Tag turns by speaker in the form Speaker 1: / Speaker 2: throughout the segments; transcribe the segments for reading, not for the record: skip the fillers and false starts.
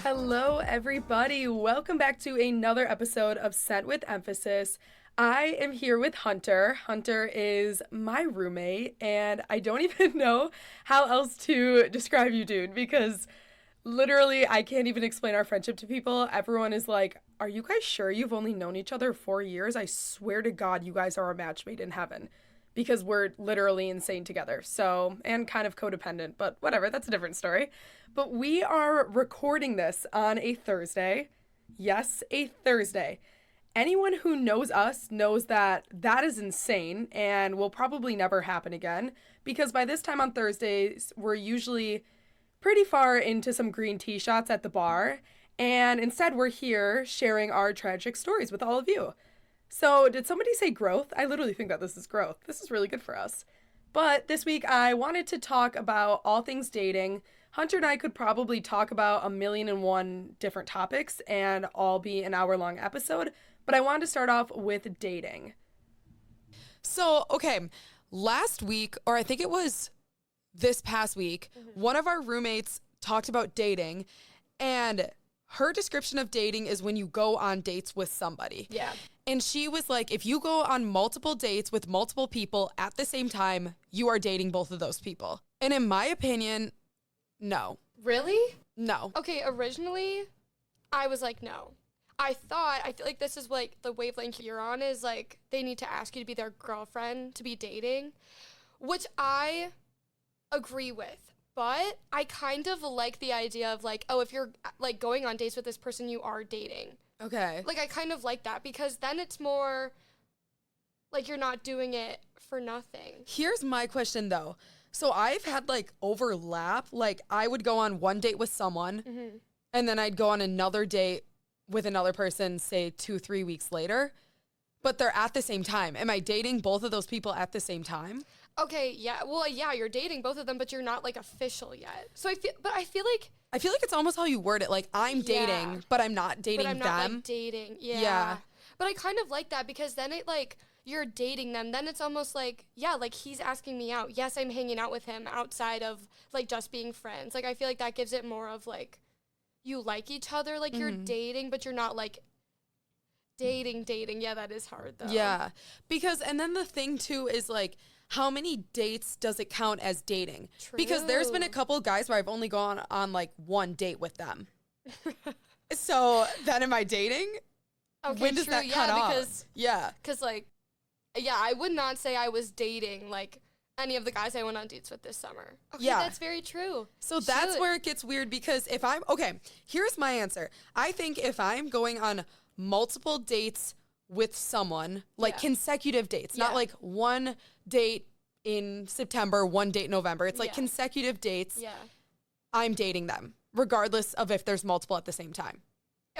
Speaker 1: Hello, everybody. Welcome back to another episode of Scent with Emphasis. I am here with Hunter. Hunter is my roommate, and I don't even know how else to describe you, dude, because literally I can't even explain our friendship to people. Everyone is like, "Are you guys sure you've only known each other 4 years? I swear to God, you guys are a match made in heaven." Because we're literally insane together. So, and kind of codependent, but whatever, that's a different story. But we are recording this on a Thursday. Yes, a Thursday. Anyone who knows us knows that that is insane and will probably never happen again, because by this time on Thursdays, we're usually pretty far into some green tea shots at the bar, and instead we're here sharing our tragic stories with all of you. So, did somebody say growth? I literally think that this is growth. This is really good for us. But this week, I wanted to talk about all things dating. Hunter and I could probably talk about a million and one different topics and all be an hour-long episode. But I wanted to start off with dating.
Speaker 2: So, okay, last week, or I think it was this past week, one of our roommates talked about dating, and her description of dating is when you go on dates with somebody.
Speaker 1: Yeah.
Speaker 2: And she was like, if you go on multiple dates with multiple people at the same time, you are dating both of those people. And in my opinion, no.
Speaker 3: Really?
Speaker 2: No.
Speaker 3: Okay, originally, I was like, no. I feel like this is like the wavelength you're on is like they need to ask you to be their girlfriend to be dating, which I agree with. But I kind of like the idea of like, oh, if you're like going on dates with this person, you are dating.
Speaker 2: Okay.
Speaker 3: Like, I kind of like that because then it's more like you're not doing it for nothing.
Speaker 2: Here's my question, though. So I've had, like, overlap. Like, I would go on one date with someone, and then I'd go on another date with another person, say, 2-3 weeks later. But they're at the same time. Am I dating both of those people at the same time?
Speaker 3: Okay, yeah. Well, yeah, you're dating both of them, but you're not, like, official yet. So I feel like
Speaker 2: it's almost how you word it. Like, I'm dating, but I'm not dating them.
Speaker 3: But I'm not, like, dating. Yeah. But I kind of like that because then it, like, you're dating them. Then it's almost like, yeah, like, he's asking me out. Yes, I'm hanging out with him outside of, like, just being friends. Like, I feel like that gives it more of, like, you like each other. Like, you're dating, but you're not, like, dating. Yeah, that is hard, though.
Speaker 2: Yeah. Because, and then the thing, too, is, like, how many dates does it count as dating?
Speaker 3: True.
Speaker 2: Because there's been a couple guys where I've only gone on like one date with them. So then am I dating?
Speaker 3: Okay,
Speaker 2: when does
Speaker 3: true.
Speaker 2: that cut off?
Speaker 3: Because, like, yeah, I would not say I was dating, like, any of the guys I went on dates with this summer. Okay,
Speaker 2: Yeah.
Speaker 3: that's very true.
Speaker 2: So that's where it gets weird because if I'm, okay, here's my answer. I think if I'm going on multiple dates with someone, like consecutive dates, not like one date in September, one date in November. It's like consecutive dates.
Speaker 3: Yeah.
Speaker 2: I'm dating them, regardless of if there's multiple at the same time.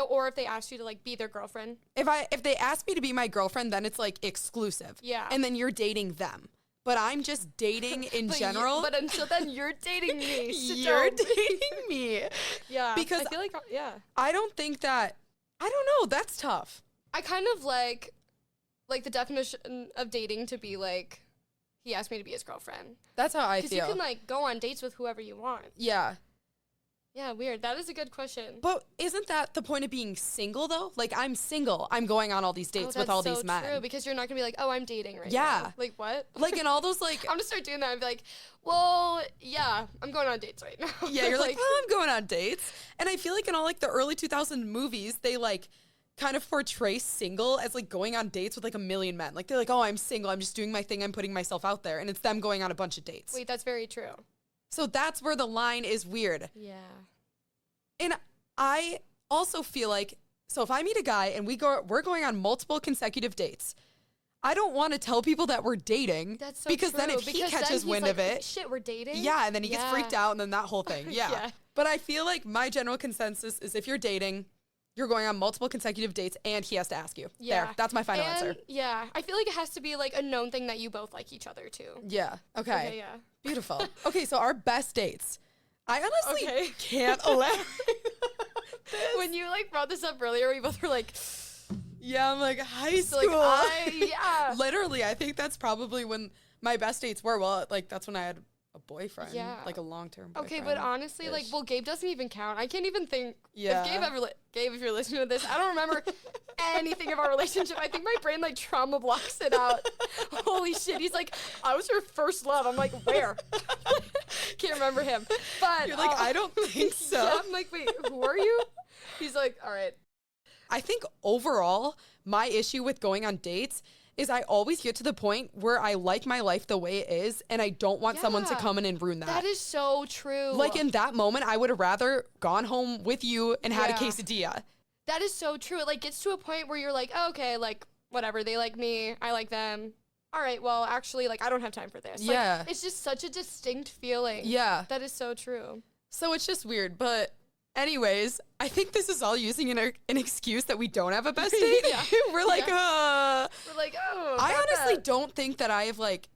Speaker 3: Or if they asked you to, like, be their girlfriend.
Speaker 2: If they ask me to be my girlfriend, then it's like exclusive.
Speaker 3: Yeah.
Speaker 2: And then you're dating them. But I'm just dating in general.
Speaker 3: But until then, you're dating me. So
Speaker 2: You're
Speaker 3: don't.
Speaker 2: dating me.
Speaker 3: Yeah.
Speaker 2: Because
Speaker 3: I feel like,
Speaker 2: I don't think that, I don't know, that's tough.
Speaker 3: I kind of like the definition of dating to be like, he asked me to be his girlfriend.
Speaker 2: That's how I
Speaker 3: Because
Speaker 2: feel.
Speaker 3: you can, like, go on dates with whoever you want.
Speaker 2: Yeah.
Speaker 3: Yeah, weird. That is a good question.
Speaker 2: But isn't that the point of being single, though? Like, I'm single. I'm going on all these dates with all these men.
Speaker 3: True, because you're not going to be like, oh, I'm dating right
Speaker 2: Yeah.
Speaker 3: now. Like, what?
Speaker 2: Like, in all those, like...
Speaker 3: I'm going to start doing that and be like, well, yeah, I'm going on dates right now.
Speaker 2: Yeah, you're like, oh, I'm going on dates. And I feel like in all, like, the early 2000 movies, they, like, kind of portray single as, like, going on dates with, like, a million men. Like, they're like, oh, I'm single. I'm just doing my thing. I'm putting myself out there. And it's them going on a bunch of dates.
Speaker 3: Wait, that's very true.
Speaker 2: So that's where the line is weird.
Speaker 3: Yeah.
Speaker 2: And I also feel like, so if I meet a guy and we're going on multiple consecutive dates, I don't want to tell people that we're dating.
Speaker 3: That's so
Speaker 2: because
Speaker 3: true.
Speaker 2: then if he catches wind
Speaker 3: like,
Speaker 2: of it,
Speaker 3: shit, we're dating?
Speaker 2: yeah, and then he gets freaked out and then that whole thing. Yeah.
Speaker 3: Yeah.
Speaker 2: But I feel like my general consensus is if you're dating, you're going on multiple consecutive dates and he has to ask you.
Speaker 3: Yeah.
Speaker 2: There, that's my final answer.
Speaker 3: Yeah. I feel like it has to be like a known thing that you both like each other too.
Speaker 2: Yeah. Okay.
Speaker 3: Yeah.
Speaker 2: Beautiful. Okay, so our best dates. I honestly can't elaborate.
Speaker 3: When you like brought this up earlier, we both were like,
Speaker 2: Yeah, I'm like, high
Speaker 3: So,
Speaker 2: school.
Speaker 3: yeah.
Speaker 2: Literally, I think that's probably when my best dates were. Well, like, that's when I had a boyfriend.
Speaker 3: Yeah.
Speaker 2: Like, a long-term boyfriend.
Speaker 3: Okay, but honestly, like, well, Gabe doesn't even count. I can't even think.
Speaker 2: Yeah.
Speaker 3: If Gabe ever, Gabe, if you're listening to this, I don't remember anything of our relationship. I think my brain, like, trauma blocks it out. Holy shit. He's like, I was your first love. I'm like, where? Can't remember him. But
Speaker 2: You're like, I don't think so.
Speaker 3: Yeah, I'm like, wait, who are you? He's like, all right.
Speaker 2: I think overall, my issue with going on dates is I always get to the point where I like my life the way it is, and I don't want someone to
Speaker 3: Yeah.
Speaker 2: come in and ruin that.
Speaker 3: That is so true.
Speaker 2: Like, in that moment, I would have rather gone home with you and had a
Speaker 3: Yeah.
Speaker 2: quesadilla.
Speaker 3: That is so true. It, like, gets to a point where you're like, oh, okay, like, whatever. They like me. I like them. All right, well, actually, like, I don't have time for this.
Speaker 2: Yeah.
Speaker 3: Like, it's just such a distinct feeling.
Speaker 2: Yeah.
Speaker 3: That is so true.
Speaker 2: So it's just weird. But anyways, I think this is all using an excuse that we don't have a best date.
Speaker 3: Yeah.
Speaker 2: We're like,
Speaker 3: We're like, oh.
Speaker 2: I
Speaker 3: got
Speaker 2: honestly
Speaker 3: that.
Speaker 2: don't think that I have like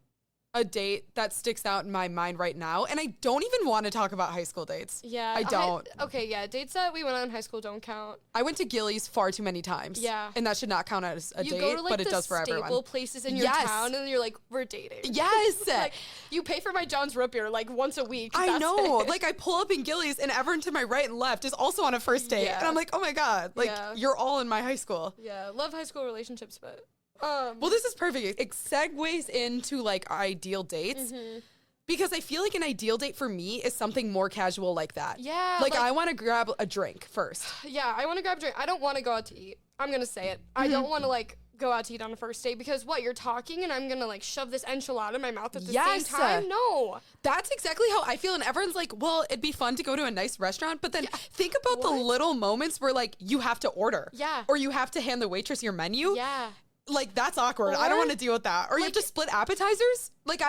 Speaker 2: a date that sticks out in my mind right now. And I don't even want to talk about high school dates.
Speaker 3: Yeah.
Speaker 2: I don't.
Speaker 3: Okay, yeah. Dates that we went on in high school don't count.
Speaker 2: I went to Gillies far too many times.
Speaker 3: Yeah.
Speaker 2: And that should not count as a
Speaker 3: You
Speaker 2: date,
Speaker 3: go to, like,
Speaker 2: but it
Speaker 3: the
Speaker 2: does for
Speaker 3: staple
Speaker 2: everyone.
Speaker 3: places in your
Speaker 2: Yes.
Speaker 3: town, and you're like, we're dating.
Speaker 2: Yes.
Speaker 3: Like, you pay for my John's root beer, like, once a week.
Speaker 2: I
Speaker 3: That's
Speaker 2: know.
Speaker 3: it.
Speaker 2: Like, I pull up in Gillies and everyone to my right and left is also on a first date.
Speaker 3: Yeah.
Speaker 2: And I'm like, oh my God, like,
Speaker 3: Yeah.
Speaker 2: you're all in my high school.
Speaker 3: Yeah, love high school relationships, but...
Speaker 2: Well, this is perfect. It segues into like our ideal dates.
Speaker 3: Mm-hmm.
Speaker 2: Because I feel like an ideal date for me is something more casual like that.
Speaker 3: Yeah,
Speaker 2: Like,
Speaker 3: like-
Speaker 2: I want to grab a drink first.
Speaker 3: Yeah, I want to grab a drink. I don't want to go out to eat. I'm going to say it. I
Speaker 2: Mm-hmm.
Speaker 3: don't want to, like, go out to eat on a first date because what? You're talking and I'm going to, like, shove this enchilada in my mouth at the
Speaker 2: Yes.
Speaker 3: same time? No.
Speaker 2: That's exactly how I feel. And everyone's like, well, it'd be fun to go to a nice restaurant. But then think about the
Speaker 3: What?
Speaker 2: little moments where, like, you have to order.
Speaker 3: Yeah.
Speaker 2: Or you have to hand the waitress your menu.
Speaker 3: Yeah.
Speaker 2: Like, that's awkward. I don't
Speaker 3: Or,
Speaker 2: want to deal with that. Or you have
Speaker 3: like-
Speaker 2: to split appetizers. Like,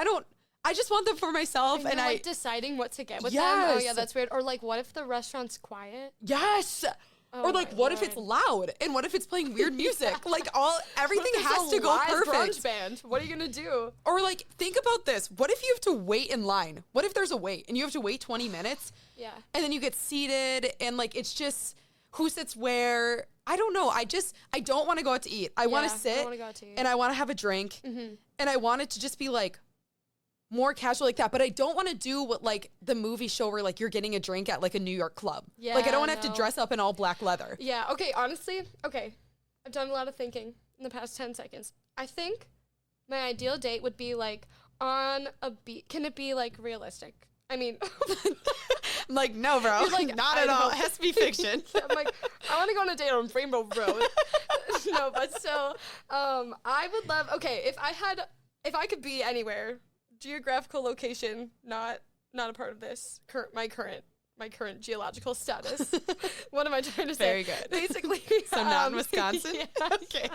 Speaker 2: I just want them for myself.
Speaker 3: And
Speaker 2: And
Speaker 3: you're,
Speaker 2: I,
Speaker 3: like, deciding what to get with them. Oh, yeah,
Speaker 2: Yes.
Speaker 3: that's weird. Or, like, what if the restaurant's quiet?
Speaker 2: yes.
Speaker 3: Oh
Speaker 2: Or like,
Speaker 3: my
Speaker 2: what if it's
Speaker 3: Lord.
Speaker 2: loud? And what if it's playing weird music? Like, everything
Speaker 3: What if it's
Speaker 2: has
Speaker 3: a
Speaker 2: to go
Speaker 3: live
Speaker 2: perfect.
Speaker 3: grunge band? What are you going to do?
Speaker 2: Or like, think about this. What if you have to wait in line? What if there's a wait and you have to wait 20 minutes?
Speaker 3: Yeah.
Speaker 2: And then you get seated and like, it's just who sits where. I don't know. I don't want to go out to eat. I want
Speaker 3: Yeah,
Speaker 2: to
Speaker 3: I
Speaker 2: sit
Speaker 3: wanna go out to eat.
Speaker 2: and I want to have a drink
Speaker 3: Mhm.
Speaker 2: and I want it to just be like more casual like that. But I don't want to do what like the movie show where like you're getting a drink at like a New York club.
Speaker 3: Yeah,
Speaker 2: Like I don't want to have
Speaker 3: no.
Speaker 2: to dress up in all black leather.
Speaker 3: Yeah, okay, honestly, okay. I've done a lot of thinking in the past 10 seconds. I think my ideal date would be like on a beach. Can it be like realistic? I mean,
Speaker 2: I'm like, no, bro.
Speaker 3: You're like,
Speaker 2: not
Speaker 3: I
Speaker 2: at all.
Speaker 3: don't-
Speaker 2: It has to be fiction.
Speaker 3: I'm like, I want to go on a date on Rainbow Road. No, but still, I would love, okay, if I could be anywhere, geographical location, not a part of this, my current geological status. What am I trying to say?
Speaker 2: Very good.
Speaker 3: Basically,
Speaker 2: So not in Wisconsin?
Speaker 3: Yeah.
Speaker 2: Okay.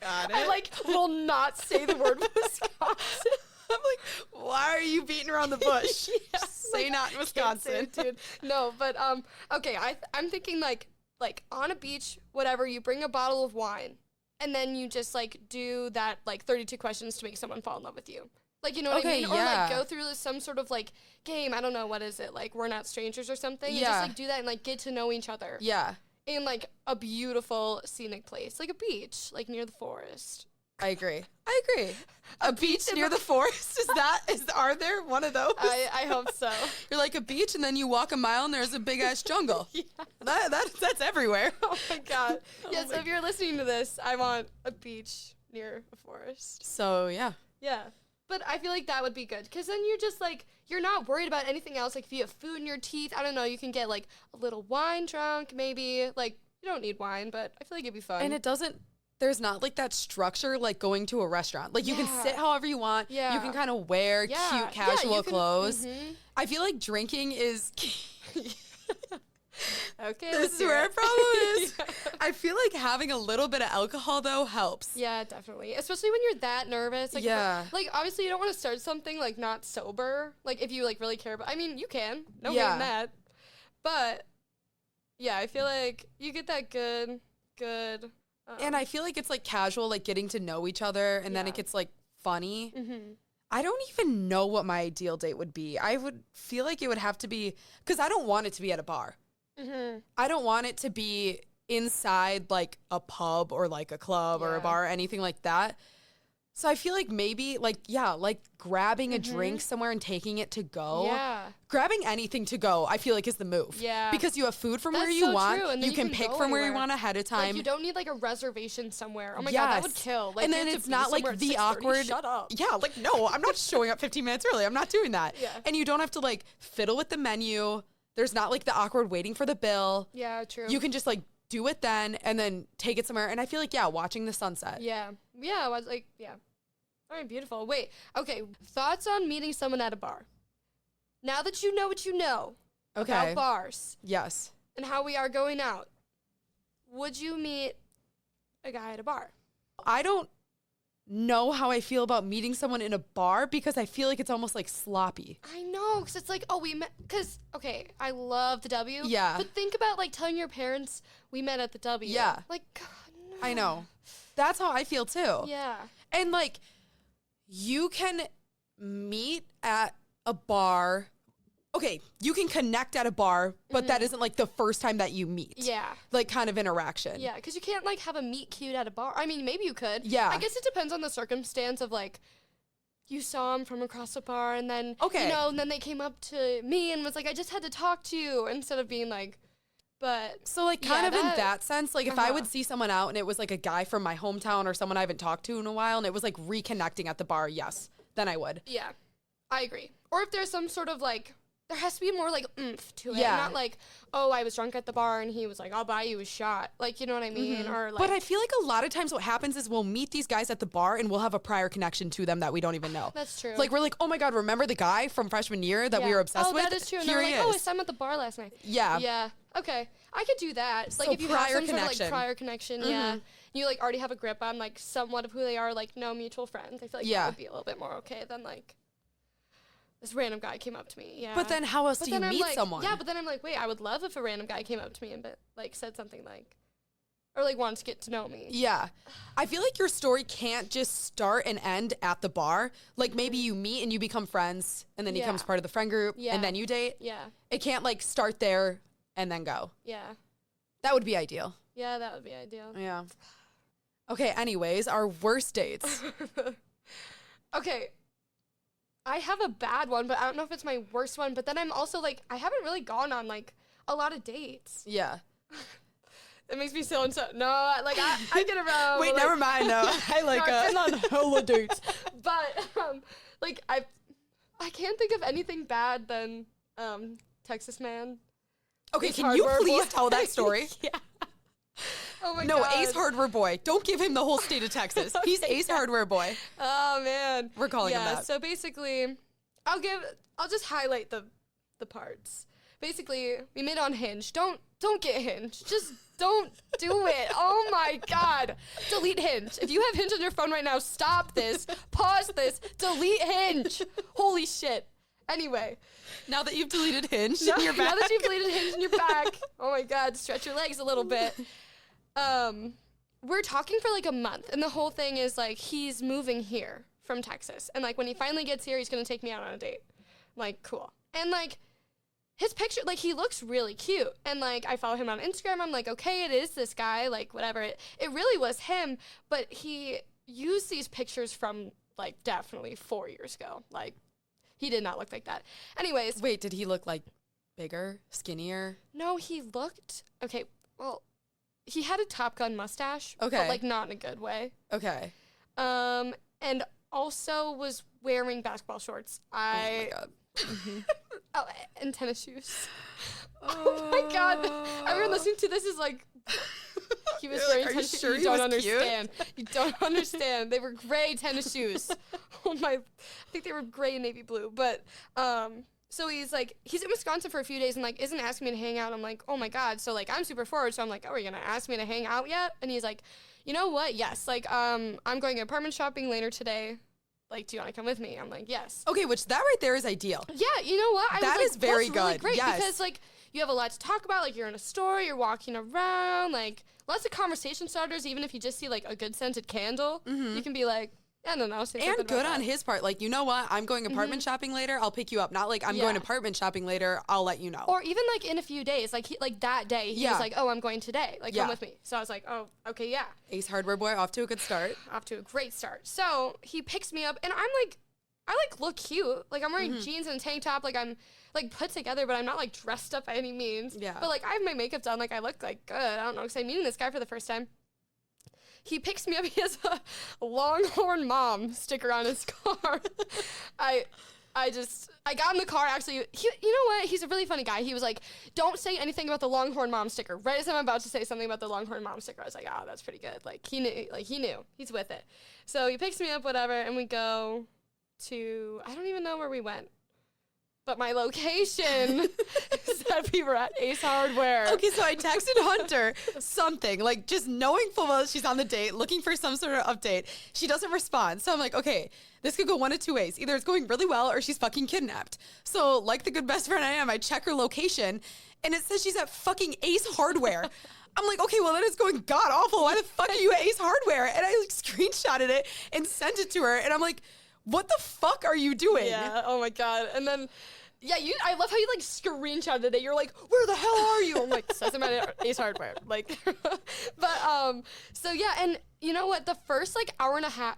Speaker 2: Got it.
Speaker 3: I like will not say the word Wisconsin.
Speaker 2: I'm like, why are you beating around the bush?
Speaker 3: Yeah,
Speaker 2: Just say
Speaker 3: like,
Speaker 2: not in
Speaker 3: can't say
Speaker 2: Wisconsin.
Speaker 3: it, dude. No, but okay. I'm thinking like on a beach, whatever. You bring a bottle of wine, and then you just like do that like 32 questions to make someone fall in love with you. Like, you know what I
Speaker 2: Okay,
Speaker 3: mean? Or
Speaker 2: yeah.
Speaker 3: like go through some sort of like game. I don't know, what is it? Like We're Not Strangers or something. You
Speaker 2: Yeah.
Speaker 3: just like do that and like get to know each other
Speaker 2: Yeah,
Speaker 3: in like a beautiful scenic place, like a beach, like near the forest.
Speaker 2: I agree. A beach near the forest? Are there one of those?
Speaker 3: I hope so.
Speaker 2: You're like a beach and then you walk a mile and there's a big ass jungle. That's everywhere.
Speaker 3: Oh my god. Yeah, so if you're listening to this, I want a beach near a forest.
Speaker 2: So yeah.
Speaker 3: Yeah. But I feel like that would be good because then you're just like, you're not worried about anything else. Like if you have food in your teeth, I don't know, you can get like a little wine drunk maybe. Like you don't need wine, but I feel like it'd be fun.
Speaker 2: And there's not like that structure like going to a restaurant. Like you can
Speaker 3: Yeah.
Speaker 2: sit however you want.
Speaker 3: Yeah.
Speaker 2: You can kind of wear
Speaker 3: Yeah.
Speaker 2: cute
Speaker 3: Yeah,
Speaker 2: casual
Speaker 3: you can-
Speaker 2: clothes.
Speaker 3: Mhm.
Speaker 2: I feel like drinking is
Speaker 3: Okay.
Speaker 2: this
Speaker 3: let's
Speaker 2: is
Speaker 3: hear
Speaker 2: where
Speaker 3: it.
Speaker 2: our problem is.
Speaker 3: Yeah.
Speaker 2: I feel like having a little bit of alcohol though helps.
Speaker 3: Yeah, definitely. Especially when you're that nervous. Like,
Speaker 2: Yeah.
Speaker 3: Like, obviously, you don't want to start something, like, not sober. Like, if you, like, really care about... I mean, you can. No
Speaker 2: Yeah.
Speaker 3: yeah. that. But, yeah, I feel like you get that good...
Speaker 2: And I feel like it's like casual, like getting to know each other, and then
Speaker 3: Yeah.
Speaker 2: it gets like funny.
Speaker 3: Mm-hmm.
Speaker 2: I don't even know what my ideal date would be. I would feel like it would have to be, because I don't want it to be at a bar.
Speaker 3: Mm-hmm.
Speaker 2: I don't want it to be inside like a pub or like a club or a bar or anything like that. So I feel like maybe like grabbing a drink somewhere and taking it to go.
Speaker 3: Yeah.
Speaker 2: Grabbing anything to go, I feel like is the move.
Speaker 3: Yeah.
Speaker 2: Because you have food from where
Speaker 3: That's
Speaker 2: you
Speaker 3: so
Speaker 2: want.
Speaker 3: true, and then
Speaker 2: You can pick
Speaker 3: go
Speaker 2: from where you
Speaker 3: anywhere.
Speaker 2: want ahead of time.
Speaker 3: Like, you don't need like a reservation somewhere. Oh my God, that would kill. Like,
Speaker 2: and
Speaker 3: we
Speaker 2: then
Speaker 3: have to
Speaker 2: it's
Speaker 3: be
Speaker 2: not
Speaker 3: somewhere
Speaker 2: like
Speaker 3: at
Speaker 2: the
Speaker 3: 6:30.
Speaker 2: awkward.
Speaker 3: Shut up.
Speaker 2: Yeah, like no, I'm not showing up 15 minutes early. I'm not doing that.
Speaker 3: Yeah.
Speaker 2: And you don't have to like fiddle with the menu. There's not like the awkward waiting for the bill.
Speaker 3: Yeah, true.
Speaker 2: You can just like do it then and then take it somewhere. And I feel like, watching the sunset.
Speaker 3: Yeah. Yeah, I was like, yeah. All right, beautiful. Wait, okay. Thoughts on meeting someone at a bar? Now that you know what you know about bars
Speaker 2: Yes.
Speaker 3: and how we are going out, would you meet a guy at a bar?
Speaker 2: I don't know how I feel about meeting someone in a bar because I feel like it's almost like sloppy.
Speaker 3: I know, because it's like, oh, we met, because, okay, I love the W.
Speaker 2: Yeah.
Speaker 3: But think about, like, telling your parents we met at the W.
Speaker 2: Yeah.
Speaker 3: Like, God, no.
Speaker 2: I know. That's how I feel too.
Speaker 3: Yeah.
Speaker 2: And like, you can meet at a bar. Okay, you can connect at a bar, but that isn't like the first time that you meet.
Speaker 3: Yeah.
Speaker 2: Like kind of interaction.
Speaker 3: Yeah, because you can't, like, have a meet cute at a bar. I mean, maybe you could.
Speaker 2: Yeah.
Speaker 3: I guess it depends on the circumstance of, like, you saw him from across the bar, and then,
Speaker 2: Okay.
Speaker 3: you know, and then they came up to me and was like, I just had to talk to you, instead of being like, but.
Speaker 2: So like kind
Speaker 3: Yeah,
Speaker 2: of in that sense, like if I
Speaker 3: Uh-huh.
Speaker 2: would see someone out and it was like a guy from my hometown or someone I haven't talked to in a while and it was like reconnecting at the bar, yes, then I would.
Speaker 3: Yeah, I agree. Or if there's some sort of, like, there has to be more, like, oomph to it.
Speaker 2: Yeah.
Speaker 3: Not like, oh, I was drunk at the bar and he was like, I'll buy you a shot. Like, you know what I mean? Or, like.
Speaker 2: But I feel like a lot of times what happens is we'll meet these guys at the bar and we'll have a prior connection to them that we don't even know.
Speaker 3: That's true.
Speaker 2: Like we're like, oh my God, remember the guy from freshman year that we were obsessed with?
Speaker 3: Oh, that is true. And
Speaker 2: Here
Speaker 3: they're
Speaker 2: he
Speaker 3: like, oh, I
Speaker 2: is.
Speaker 3: saw him at the bar last night.
Speaker 2: Yeah.
Speaker 3: Yeah. Okay. I could do that. Like,
Speaker 2: So
Speaker 3: if you have
Speaker 2: prior
Speaker 3: some sort of, like,
Speaker 2: connection.
Speaker 3: prior connection, yeah. You, like, already have a grip on, like, somewhat of who they are, like, no mutual friends. I feel like
Speaker 2: Yeah.
Speaker 3: that would be a little bit more okay than, like, this random guy came up to me. Yeah.
Speaker 2: But then how else do you
Speaker 3: then I'm
Speaker 2: meet
Speaker 3: like,
Speaker 2: someone?
Speaker 3: Yeah, but then I'm like, wait, I would love if a random guy came up to me and, like, said something like, or, like, wanted to get to know me.
Speaker 2: Yeah. I feel like your story can't just start and end at the bar. Like maybe you meet and you become friends and then he
Speaker 3: Yeah.
Speaker 2: becomes part of the friend group
Speaker 3: Yeah.
Speaker 2: and then you date.
Speaker 3: Yeah.
Speaker 2: It can't like start there and then go.
Speaker 3: Yeah.
Speaker 2: That would be ideal.
Speaker 3: Yeah, that would be ideal.
Speaker 2: Yeah. Okay, anyways, our worst dates.
Speaker 3: Okay. I have a bad one, but I don't know if it's my worst one. But then I'm also like, I haven't really gone on like a lot of dates.
Speaker 2: Yeah.
Speaker 3: It makes me so no, like I get around.
Speaker 2: Wait,
Speaker 3: like,
Speaker 2: never mind. No, I like
Speaker 3: I've been on
Speaker 2: hella dates.
Speaker 3: but like I can't think of anything bad than Texas Man.
Speaker 2: Okay,
Speaker 3: Ace
Speaker 2: can you
Speaker 3: Hardware
Speaker 2: please
Speaker 3: Boy.
Speaker 2: tell that story?
Speaker 3: Yeah. Oh my
Speaker 2: No,
Speaker 3: god.
Speaker 2: Ace Hardware Boy. Don't give him the whole state of Texas. He's Ace Hardware Boy.
Speaker 3: Oh man.
Speaker 2: We're calling him
Speaker 3: yeah,
Speaker 2: that.
Speaker 3: so basically I'll just highlight the parts. Basically, we met on Hinge. Don't get Hinge. Just don't do it. Oh my god. Delete Hinge. If you have Hinge on your phone right now, stop this. Pause this. Delete Hinge. Holy shit. Anyway.
Speaker 2: Now that you've deleted Hinge,
Speaker 3: Now,
Speaker 2: you're back.
Speaker 3: now that you've deleted Hinge and you're back. Oh my god, stretch your legs a little bit. We're talking for like a month, and the whole thing is like he's moving here from Texas, and like when he finally gets here, he's gonna take me out on a date. I'm like, cool. And like his picture, like he looks really cute, and like I follow him on Instagram. I'm like, okay, it is this guy, like whatever. It really was him, but he used these pictures from like definitely 4 years ago. Like he did not look like that. Anyways,
Speaker 2: Wait, did he look like bigger, skinnier?
Speaker 3: no, he looked okay. Well, he had a Top Gun mustache,
Speaker 2: Okay.
Speaker 3: but like not in a good way.
Speaker 2: Okay.
Speaker 3: And also was wearing basketball shorts.
Speaker 2: Oh my god.
Speaker 3: Oh, and tennis shoes. Oh my god! Everyone listening to this is like, he was
Speaker 2: They're
Speaker 3: wearing
Speaker 2: like, "Are you
Speaker 3: tennis shoes.
Speaker 2: sure
Speaker 3: You
Speaker 2: he
Speaker 3: don't
Speaker 2: was cute?"
Speaker 3: understand. You don't understand. They were gray tennis shoes. Oh my! I think they were gray and navy blue. But so he's in Wisconsin for a few days and like isn't asking me to hang out. I'm like, oh my god. So like I'm super forward. So I'm like, oh, are you gonna ask me to hang out yet? And he's like, you know what? Yes. Like I'm going apartment shopping later today. Like, do you want to come with me? I'm like, yes.
Speaker 2: Okay, which that right there is ideal.
Speaker 3: Yeah, you know what?
Speaker 2: That is very
Speaker 3: that's really
Speaker 2: good.
Speaker 3: great
Speaker 2: Yes.
Speaker 3: because like you have a lot to talk about. Like you're in a store, you're walking around, like lots of conversation starters. Even if you just see like a good scented candle, you can be like, I don't know. Say
Speaker 2: And
Speaker 3: something
Speaker 2: good
Speaker 3: about
Speaker 2: on
Speaker 3: that.
Speaker 2: his part. Like, you know what? I'm going apartment shopping later. I'll pick you up. Not like I'm going
Speaker 3: Yeah.
Speaker 2: apartment shopping later. I'll let you know.
Speaker 3: Or even like in a few days, like that day, he
Speaker 2: Yeah.
Speaker 3: was like, "Oh, I'm going today. Like,
Speaker 2: Yeah.
Speaker 3: come with me." So I was like, "Oh, okay, yeah."
Speaker 2: Ace Hardware Boy off to a good start.
Speaker 3: Off to a great start. So he picks me up, and I like look cute. Like I'm wearing jeans and a tank top. Like I'm like put together, but I'm not like dressed up by any means.
Speaker 2: Yeah.
Speaker 3: But like I have my makeup done. Like I look like good. I don't know, because I'm meeting this guy for the first time. He picks me up. He has a Longhorn Mom sticker on his car. I got in the car, actually. You know what? He's a really funny guy. He was like, "Don't say anything about the Longhorn Mom sticker." Right as I'm about to say something about the Longhorn Mom sticker, I was like, "Oh, that's pretty good." Like, he knew. He's with it. So he picks me up, whatever, and we go to, I don't even know where we went. But my location said we were at Ace Hardware.
Speaker 2: Okay, so I texted Hunter something, like just knowing full well she's on the date, looking for some sort of update. She doesn't respond. So I'm like, okay, this could go one of two ways. Either it's going really well or she's fucking kidnapped. So like the good best friend I am, I check her location and it says she's at fucking Ace Hardware. I'm like, okay, well, then it's going god awful. Why the fuck are you at Ace Hardware? And I like screenshotted it and sent it to her. And I'm like, what the fuck are you doing?
Speaker 3: Yeah, oh my God. And then, yeah, I love how you like screenshotted it. You're like, where the hell are you? I'm like, says I'm at Ace Hardware. Like, but, so yeah, and you know what? The first like hour and a half,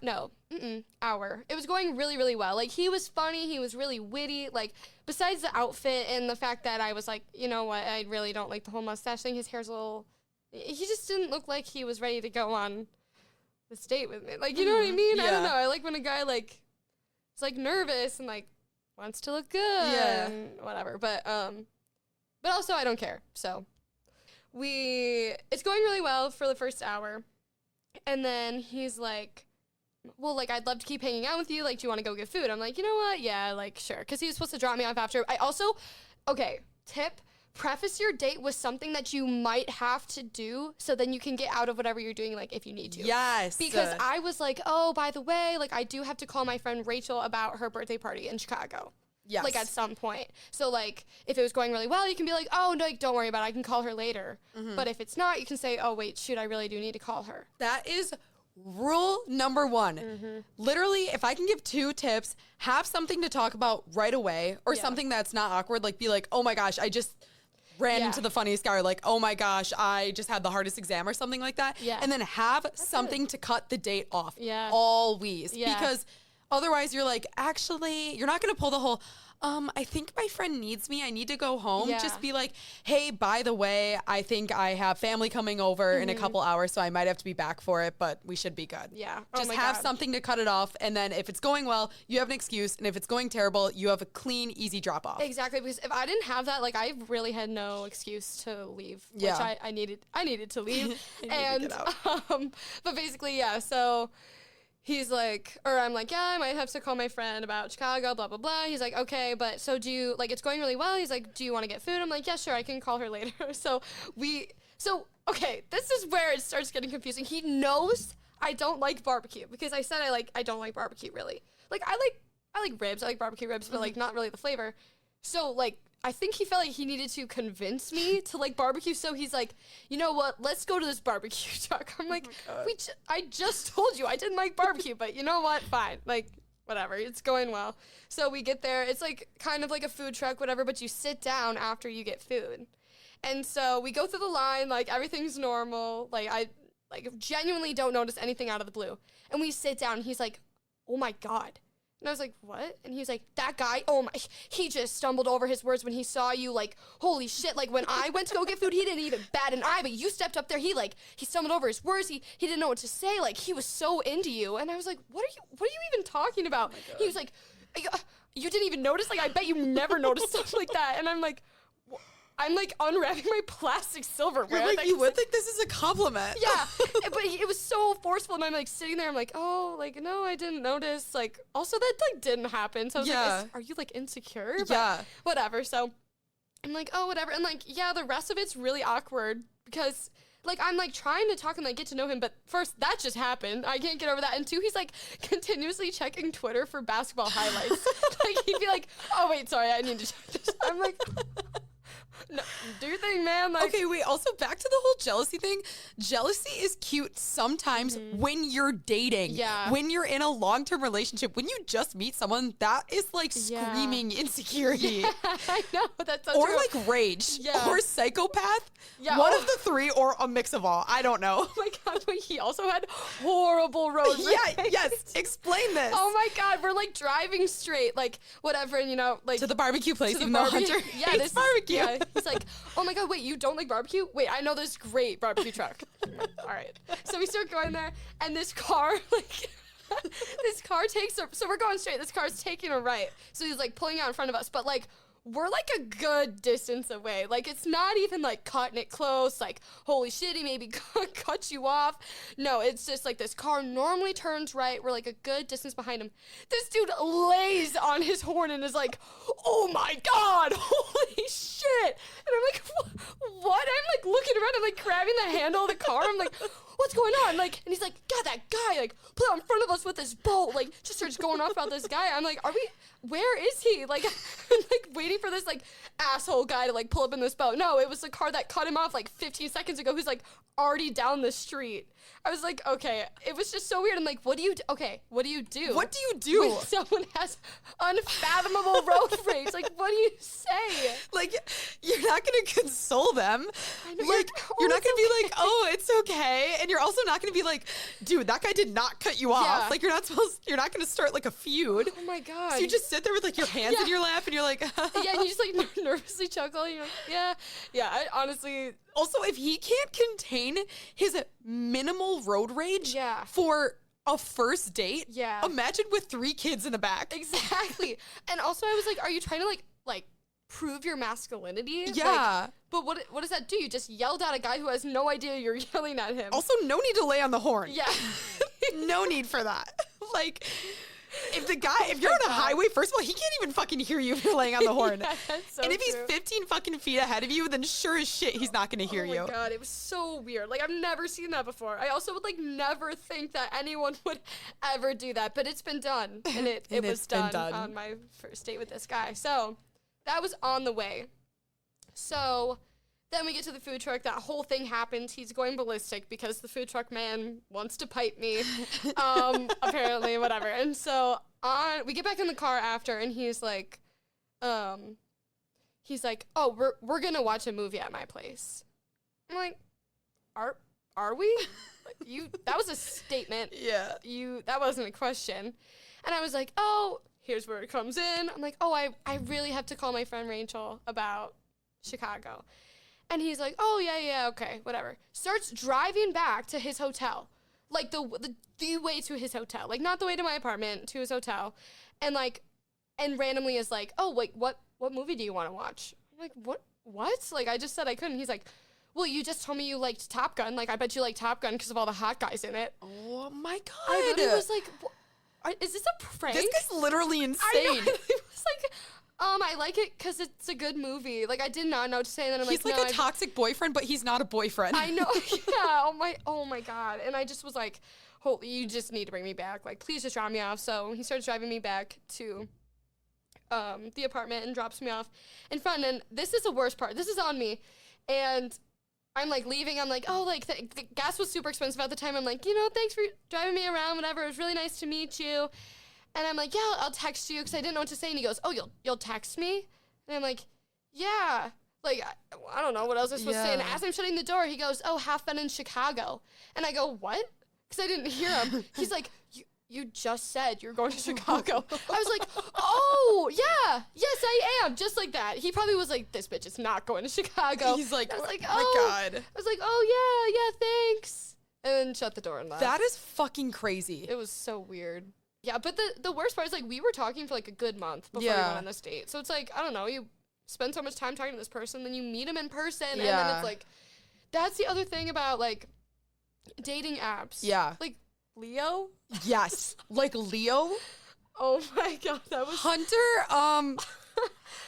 Speaker 3: hour, it was going really, really well. Like, he was funny. He was really witty. Like, besides the outfit and the fact that I was like, you know what? I really don't like the whole mustache thing. His hair's a little, he just didn't look like he was ready to go on this date with me. Like, you know what I mean? I don't
Speaker 2: Yeah.
Speaker 3: know. I like when a guy like is like nervous and like wants to look good and whatever. But also I don't care. So it's going really well for the first hour. And then he's like, well, like, I'd love to keep hanging out with you. Like, do you want to go get food? I'm like, you know what? Yeah, like, sure. Because he was supposed to drop me off after. I also, okay, tip, preface your date with something that you might have to do so then you can get out of whatever you're doing, like, if you need to.
Speaker 2: Yes.
Speaker 3: Because I was like, oh, by the way, like, I do have to call my friend Rachel about her birthday party in Chicago.
Speaker 2: Yes.
Speaker 3: Like, at some point. So, like, if it was going really well, you can be like, oh, no, like, don't worry about it. I can call her later. But if it's not, you can say, oh, wait, shoot, I really do need to call her.
Speaker 2: That is rule number one. Literally, if I can give 2 tips, have something to talk about right away or
Speaker 3: Yeah.
Speaker 2: something that's not awkward. Like, be like, oh my gosh, I just ran
Speaker 3: Yeah.
Speaker 2: into the funniest guy. Or like, oh my gosh, I just had the hardest exam or something like that.
Speaker 3: Yeah.
Speaker 2: And then have something to cut the date off.
Speaker 3: Yeah.
Speaker 2: Always.
Speaker 3: Yeah.
Speaker 2: Because otherwise you're like, actually, you're not going to pull the whole, I think my friend needs me. I need to go home.
Speaker 3: Yeah.
Speaker 2: Just be like, hey, by the way, I think I have family coming over in a couple hours, so I might have to be back for it, but we should be good.
Speaker 3: Yeah. Oh
Speaker 2: Just
Speaker 3: my
Speaker 2: have
Speaker 3: God.
Speaker 2: something to cut it off. And then if it's going well, you have an excuse. And if it's going terrible, you have a clean, easy drop off.
Speaker 3: Exactly, because if I didn't have that, like, I really had no excuse to leave,
Speaker 2: Yeah.
Speaker 3: which I needed to leave.
Speaker 2: I needed to get
Speaker 3: But basically, yeah, so he's like, or I'm like, yeah, I might have to call my friend about Chicago, blah, blah, blah. He's like, okay, but so do you, like, it's going really well. He's like, do you want to get food? I'm like, yeah, sure, I can call her later. Okay, this is where it starts getting confusing. He knows I don't like barbecue because I said I don't like barbecue really. Like, I like ribs, I like barbecue ribs, but like not really the flavor. So like, I think he felt like he needed to convince me to like barbecue. So he's like, you know what? Let's go to this barbecue truck. I'm like, I just told you I didn't like barbecue, but you know what? Fine. Like, whatever. It's going well. So we get there. It's like kind of like a food truck, whatever, but you sit down after you get food. And so we go through the line, like everything's normal. Like I genuinely don't notice anything out of the blue. And we sit down and he's like, oh my God. And I was like, what? And he was like, that guy, oh my, he just stumbled over his words when he saw you, like, holy shit, like, when I went to go get food, he didn't even bat an eye, but you stepped up there, he stumbled over his words, he didn't know what to say, like, he was so into you. And I was like, what are you even talking about? He was like, you didn't even notice? Like, I bet you never noticed stuff like that. And I'm like unwrapping my plastic silverware.
Speaker 2: You're like, you would think this is a compliment.
Speaker 3: Yeah, but it was so forceful, and I'm like sitting there. I'm like, oh, like no, I didn't notice. Like, also that like didn't happen. So I was
Speaker 2: Yeah.
Speaker 3: like, are you like insecure? But
Speaker 2: Yeah.
Speaker 3: whatever. So I'm like, oh, whatever. And like, yeah, the rest of it's really awkward because like I'm like trying to talk and like get to know him, but first that just happened. I can't get over that. And 2, he's like continuously checking Twitter for basketball highlights. Like he'd be like, oh wait, sorry, I need to check this. I'm like. No, do your thing, man. Like,
Speaker 2: Okay, wait, also back to the whole jealousy thing. Jealousy is cute sometimes when you're dating.
Speaker 3: Yeah.
Speaker 2: When you're in a long-term relationship, when you just meet someone, that is like
Speaker 3: Yeah.
Speaker 2: screaming insecurity.
Speaker 3: I know, that's so
Speaker 2: Or
Speaker 3: true.
Speaker 2: like rage.
Speaker 3: Yeah.
Speaker 2: Or psychopath.
Speaker 3: Yeah.
Speaker 2: One
Speaker 3: Oh.
Speaker 2: of the three or a mix of all. I don't know.
Speaker 3: Oh my god, but he also had horrible road
Speaker 2: Yeah,
Speaker 3: rage.
Speaker 2: yes. Explain this.
Speaker 3: Oh my god, we're like driving straight, like whatever, and you know, like
Speaker 2: To the barbecue place,
Speaker 3: to the
Speaker 2: even though
Speaker 3: barbecue.
Speaker 2: Hunter
Speaker 3: Yeah,
Speaker 2: hates
Speaker 3: this
Speaker 2: barbecue.
Speaker 3: Yeah, he's like, oh my god, wait, you don't like barbecue? Wait, I know this great barbecue truck. All right, so we start going there, and this car, like, this car takes a. So we're going straight. This car's taking a right. So he's like pulling out in front of us, but like. We're like a good distance away. Like, it's not even like cutting it close. Like, holy shit, he maybe cut you off. No, it's just like this car normally turns right. We're like a good distance behind him. This dude lays on his horn and is like, oh my God, holy shit. And I'm like, what? I'm like looking around. I'm like grabbing the handle of the car. I'm like, what's going on? Like, and he's like, God, that guy, like, put out in front of us with this bolt. Like, just starts going off about this guy. I'm like, where is he? Like, I'm like waiting for this like asshole guy to like pull up in this boat. No, it was the car that cut him off like 15 seconds ago who's like already down the street. I was like, okay, it was just so weird. I'm like, what do you do? Okay, what do you do?
Speaker 2: What do you do?
Speaker 3: When someone has unfathomable road rage? Like, what do you say?
Speaker 2: Like, you're not gonna console them.
Speaker 3: I know,
Speaker 2: Like,
Speaker 3: oh,
Speaker 2: you're not
Speaker 3: it's
Speaker 2: gonna be
Speaker 3: okay.
Speaker 2: like, oh, it's okay. And you're also not gonna be like, dude, that guy did not cut you off.
Speaker 3: Yeah.
Speaker 2: Like, you're not gonna start like a feud.
Speaker 3: Oh my God.
Speaker 2: So you just sit there with like your hands in
Speaker 3: Yeah.
Speaker 2: your lap and you're like,
Speaker 3: yeah, and you just like nervously chuckle. You're like, yeah. I honestly,
Speaker 2: Also, if he can't contain his minimal road rage
Speaker 3: Yeah.
Speaker 2: for a first date,
Speaker 3: Yeah.
Speaker 2: imagine with 3 kids in the back.
Speaker 3: exactly. And also, I was like, are you trying to like prove your masculinity?
Speaker 2: Yeah.
Speaker 3: Like, but what does that do? You just yelled at a guy who has no idea you're yelling at him.
Speaker 2: Also, no need to lay on the horn.
Speaker 3: yeah.
Speaker 2: No need for that. Like, if you're on a highway, first of all, he can't even fucking hear you if you're laying on the horn.
Speaker 3: Yeah, that's so
Speaker 2: and if he's
Speaker 3: true.
Speaker 2: 15 fucking feet ahead of you, then sure as shit, he's not gonna hear
Speaker 3: Oh
Speaker 2: you.
Speaker 3: my God, it was so weird. Like, I've never seen that before. I also would like never think that anyone would ever do that, but it's been done, and it
Speaker 2: And
Speaker 3: was
Speaker 2: it's been
Speaker 3: done
Speaker 2: done.
Speaker 3: on my first date with this guy. So that was on the way. So then we get to the food truck. That whole thing happens. He's going ballistic because the food truck man wants to pipe me. Apparently, whatever. And so we get back in the car after, and he's like, oh, we're gonna watch a movie at my place. I'm like, are we? That was a statement.
Speaker 2: Yeah.
Speaker 3: That wasn't a question. And I was like, oh, here's where it comes in. I'm like, oh, I really have to call my friend Rachel about Chicago. And he's like, oh, yeah, okay, whatever. Starts driving back to his hotel. Like, the way to his hotel. Like, not the way to my apartment, to his hotel. And, like, and randomly is like, oh, wait, what movie do you want to watch? I'm like, what? Like, I just said I couldn't. He's like, well, you just told me you liked Top Gun. Like, I bet you like Top Gun because of all the hot guys in it.
Speaker 2: Oh my God.
Speaker 3: I literally was like, is this a prank?
Speaker 2: This guy's literally insane.
Speaker 3: I know. It was like, I like it because it's a good movie. Like, I did not know what to say. And then I'm
Speaker 2: He's
Speaker 3: like,
Speaker 2: like
Speaker 3: no,
Speaker 2: a toxic boyfriend, but he's not a boyfriend.
Speaker 3: I know. Yeah. Oh my God. And I just was like, you just need to bring me back. Like, please just drop me off. So he starts driving me back to the apartment and drops me off in front. And this is the worst part. This is on me. And I'm like leaving. I'm like, oh, like the gas was super expensive at the time. I'm like, thanks for driving me around, whatever. It was really nice to meet you. And I'm like, yeah, I'll text you because I didn't know what to say. And he goes, oh, you'll text me? And I'm like, yeah. Like, I don't know what else I was supposed to say. And
Speaker 2: Yeah.
Speaker 3: as I'm shutting the door, he goes, oh, have fun in Chicago. And I go, what? Because I didn't hear him. He's like, you just said you're going to Chicago. I was like, oh, yeah, yes, I am. Just like that. He probably was like, this bitch is not going to Chicago.
Speaker 2: He's like,
Speaker 3: I was like,
Speaker 2: oh
Speaker 3: oh.
Speaker 2: my God.
Speaker 3: I was like, oh, yeah, thanks. And then shut the door and left.
Speaker 2: That is fucking crazy.
Speaker 3: It was so weird. Yeah, but the worst part is, like, we were talking for, like, a good month before we
Speaker 2: Yeah.
Speaker 3: went on this date. So it's like, I don't know, you spend so much time talking to this person, then you meet him in person, and then
Speaker 2: Yeah.
Speaker 3: it's like, that's the other thing about, like, dating apps.
Speaker 2: Yeah.
Speaker 3: Like, Leo?
Speaker 2: Yes. Like Leo.
Speaker 3: Oh my God, that was...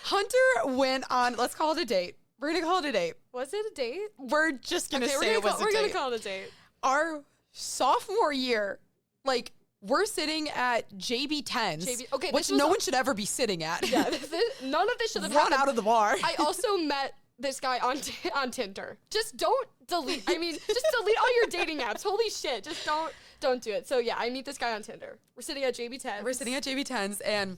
Speaker 2: Hunter went on, let's call it a date. We're going to call it a date.
Speaker 3: Was it a date?
Speaker 2: We're just going to
Speaker 3: Okay,
Speaker 2: say it was a
Speaker 3: we're
Speaker 2: date.
Speaker 3: gonna call it a date.
Speaker 2: Our sophomore year, like, we're sitting at JB10s,
Speaker 3: okay,
Speaker 2: which
Speaker 3: this was
Speaker 2: no one should ever be sitting at.
Speaker 3: Yeah, none of this should have
Speaker 2: Run
Speaker 3: happened.
Speaker 2: out of the bar.
Speaker 3: I also met this guy on Tinder. Just don't delete. I mean, just delete all your dating apps. Holy shit. Just don't do it. So yeah, I meet this guy on Tinder. We're sitting at JB10.
Speaker 2: We're sitting at JB10's and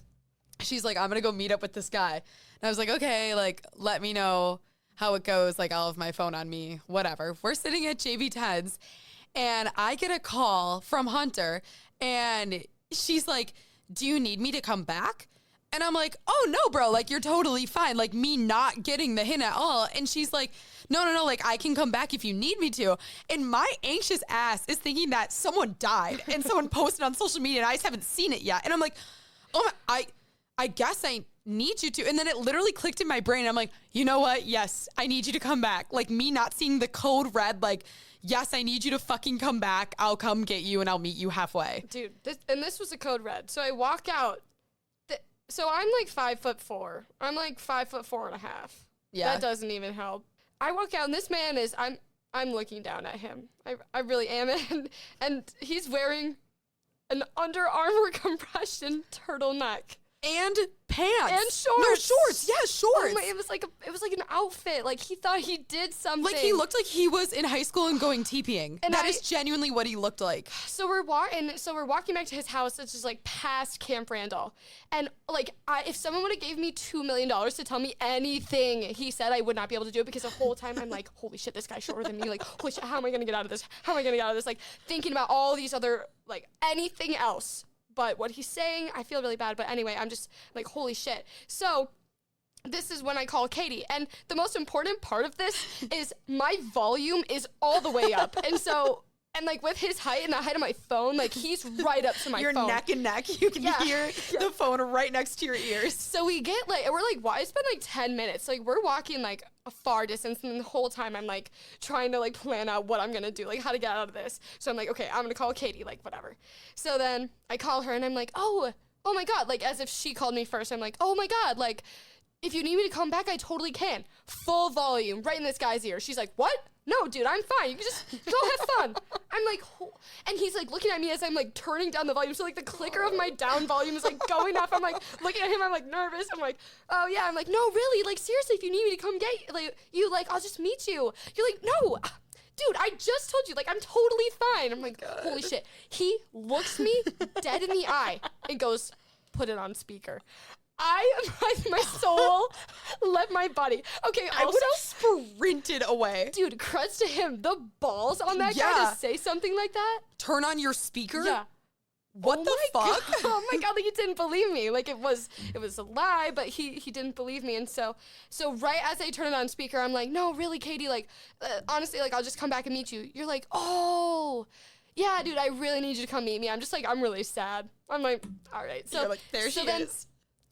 Speaker 2: she's like, I'm going to go meet up with this guy. And I was like, okay, like, let me know how it goes. Like, I'll have my phone on me, whatever. We're sitting at JB10's and I get a call from Hunter and she's like, do you need me to come back? And I'm like, oh, no, bro, like, you're totally fine. Like, me not getting the hint at all. And she's like, no, like, I can come back if you need me to. And my anxious ass is thinking that someone died and someone posted on social media and I just haven't seen it yet. And I'm like, oh, I guess I need you to. And then it literally clicked in my brain. I'm like, you know what? Yes, I need you to come back. Like, me not seeing the code red, like, yes, I need you to fucking come back. I'll come get you and I'll meet you halfway.
Speaker 3: Dude, this was a code red. So I walk out. So I'm like 5'4". I'm like 5'4.5".
Speaker 2: Yeah.
Speaker 3: That doesn't even help. I walk out and this man is, I'm looking down at him. I really am. And he's wearing an Under Armour compression turtleneck.
Speaker 2: And pants.
Speaker 3: And shorts.
Speaker 2: No, shorts. Yeah, shorts.
Speaker 3: Oh my, it was like an outfit. Like he thought he did something.
Speaker 2: Like he looked like he was in high school and going TPing. And that is genuinely what he looked like.
Speaker 3: So we're walking back to his house, which is like past Camp Randall. And like if someone would have gave me $2 million to tell me anything he said, I would not be able to do it because the whole time I'm like, holy shit, this guy's shorter than me. Like, holy shit, how am I gonna get out of this? How am I gonna get out of this? Like thinking about all these other, like anything else. But what he's saying, I feel really bad. But anyway, I'm just like, holy shit. So this is when I call Katie. And the most important part of this is my volume is all the way up. And so, and like with his height and the height of my phone, like he's right up to my phone.
Speaker 2: You're neck and neck. You can hear the phone right next to your ears.
Speaker 3: So we get like, we're like, why? It's been like 10 minutes. Like we're walking like a far distance. And the whole time I'm like trying to like plan out what I'm going to do, like how to get out of this. So I'm like, okay, I'm going to call Katie, like whatever. So then I call her and I'm like, oh my God. Like as if she called me first. I'm like, oh my God. Like if you need me to come back, I totally can. Full volume right in this guy's ear. She's like, what? No, dude, I'm fine. You can just go have fun. I'm like, and he's like looking at me as I'm like turning down the volume. So like the clicker of my down volume is like going off. I'm like looking at him. I'm like nervous. I'm like, oh yeah. I'm like, no, really? Like seriously, if you need me to come get like you, like I'll just meet you. You're like, no, dude, I just told you. Like I'm totally fine. I'm like, holy shit. He looks me dead in the eye and goes, put it on speaker. My soul left my body. Okay,
Speaker 2: I
Speaker 3: also
Speaker 2: would have sprinted away.
Speaker 3: Dude, credits to him. The balls on that guy to say something like that.
Speaker 2: Turn on your speaker?
Speaker 3: Yeah.
Speaker 2: What the fuck?
Speaker 3: Oh my God, like he didn't believe me. Like it was a lie, but he didn't believe me. And so right as I turn it on speaker, I'm like, no, really, Katie, like honestly, like I'll just come back and meet you. You're like, oh, yeah, dude, I really need you to come meet me. I'm just like, I'm really sad. I'm like, all right. So
Speaker 2: you're like, there she is.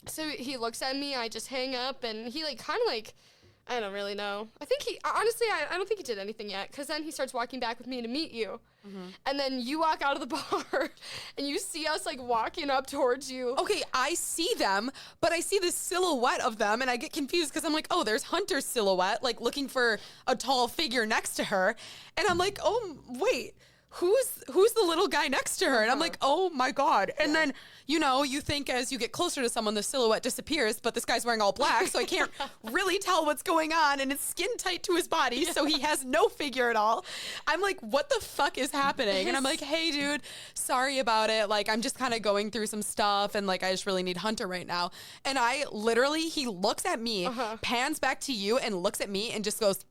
Speaker 3: So he looks at me, I just hang up, and he like kind of like, I don't really know. I think honestly, I don't think he did anything yet, because then he starts walking back with me to meet you. Mm-hmm. And then you walk out of the bar, and you see us like walking up towards you.
Speaker 2: Okay, I see them, but I see the silhouette of them, and I get confused because I'm like, oh, there's Hunter's silhouette, like looking for a tall figure next to her. And I'm like, oh, wait. Who's the little guy next to her? And I'm like, oh my God. And then, you think as you get closer to someone, the silhouette disappears, but this guy's wearing all black, so I can't really tell what's going on. And it's skin tight to his body, so he has no figure at all. I'm like, what the fuck is happening? And I'm like, hey, dude, sorry about it. Like, I'm just kind of going through some stuff, and like, I just really need Hunter right now. And he looks at me, pans back to you, and looks at me, and just goes,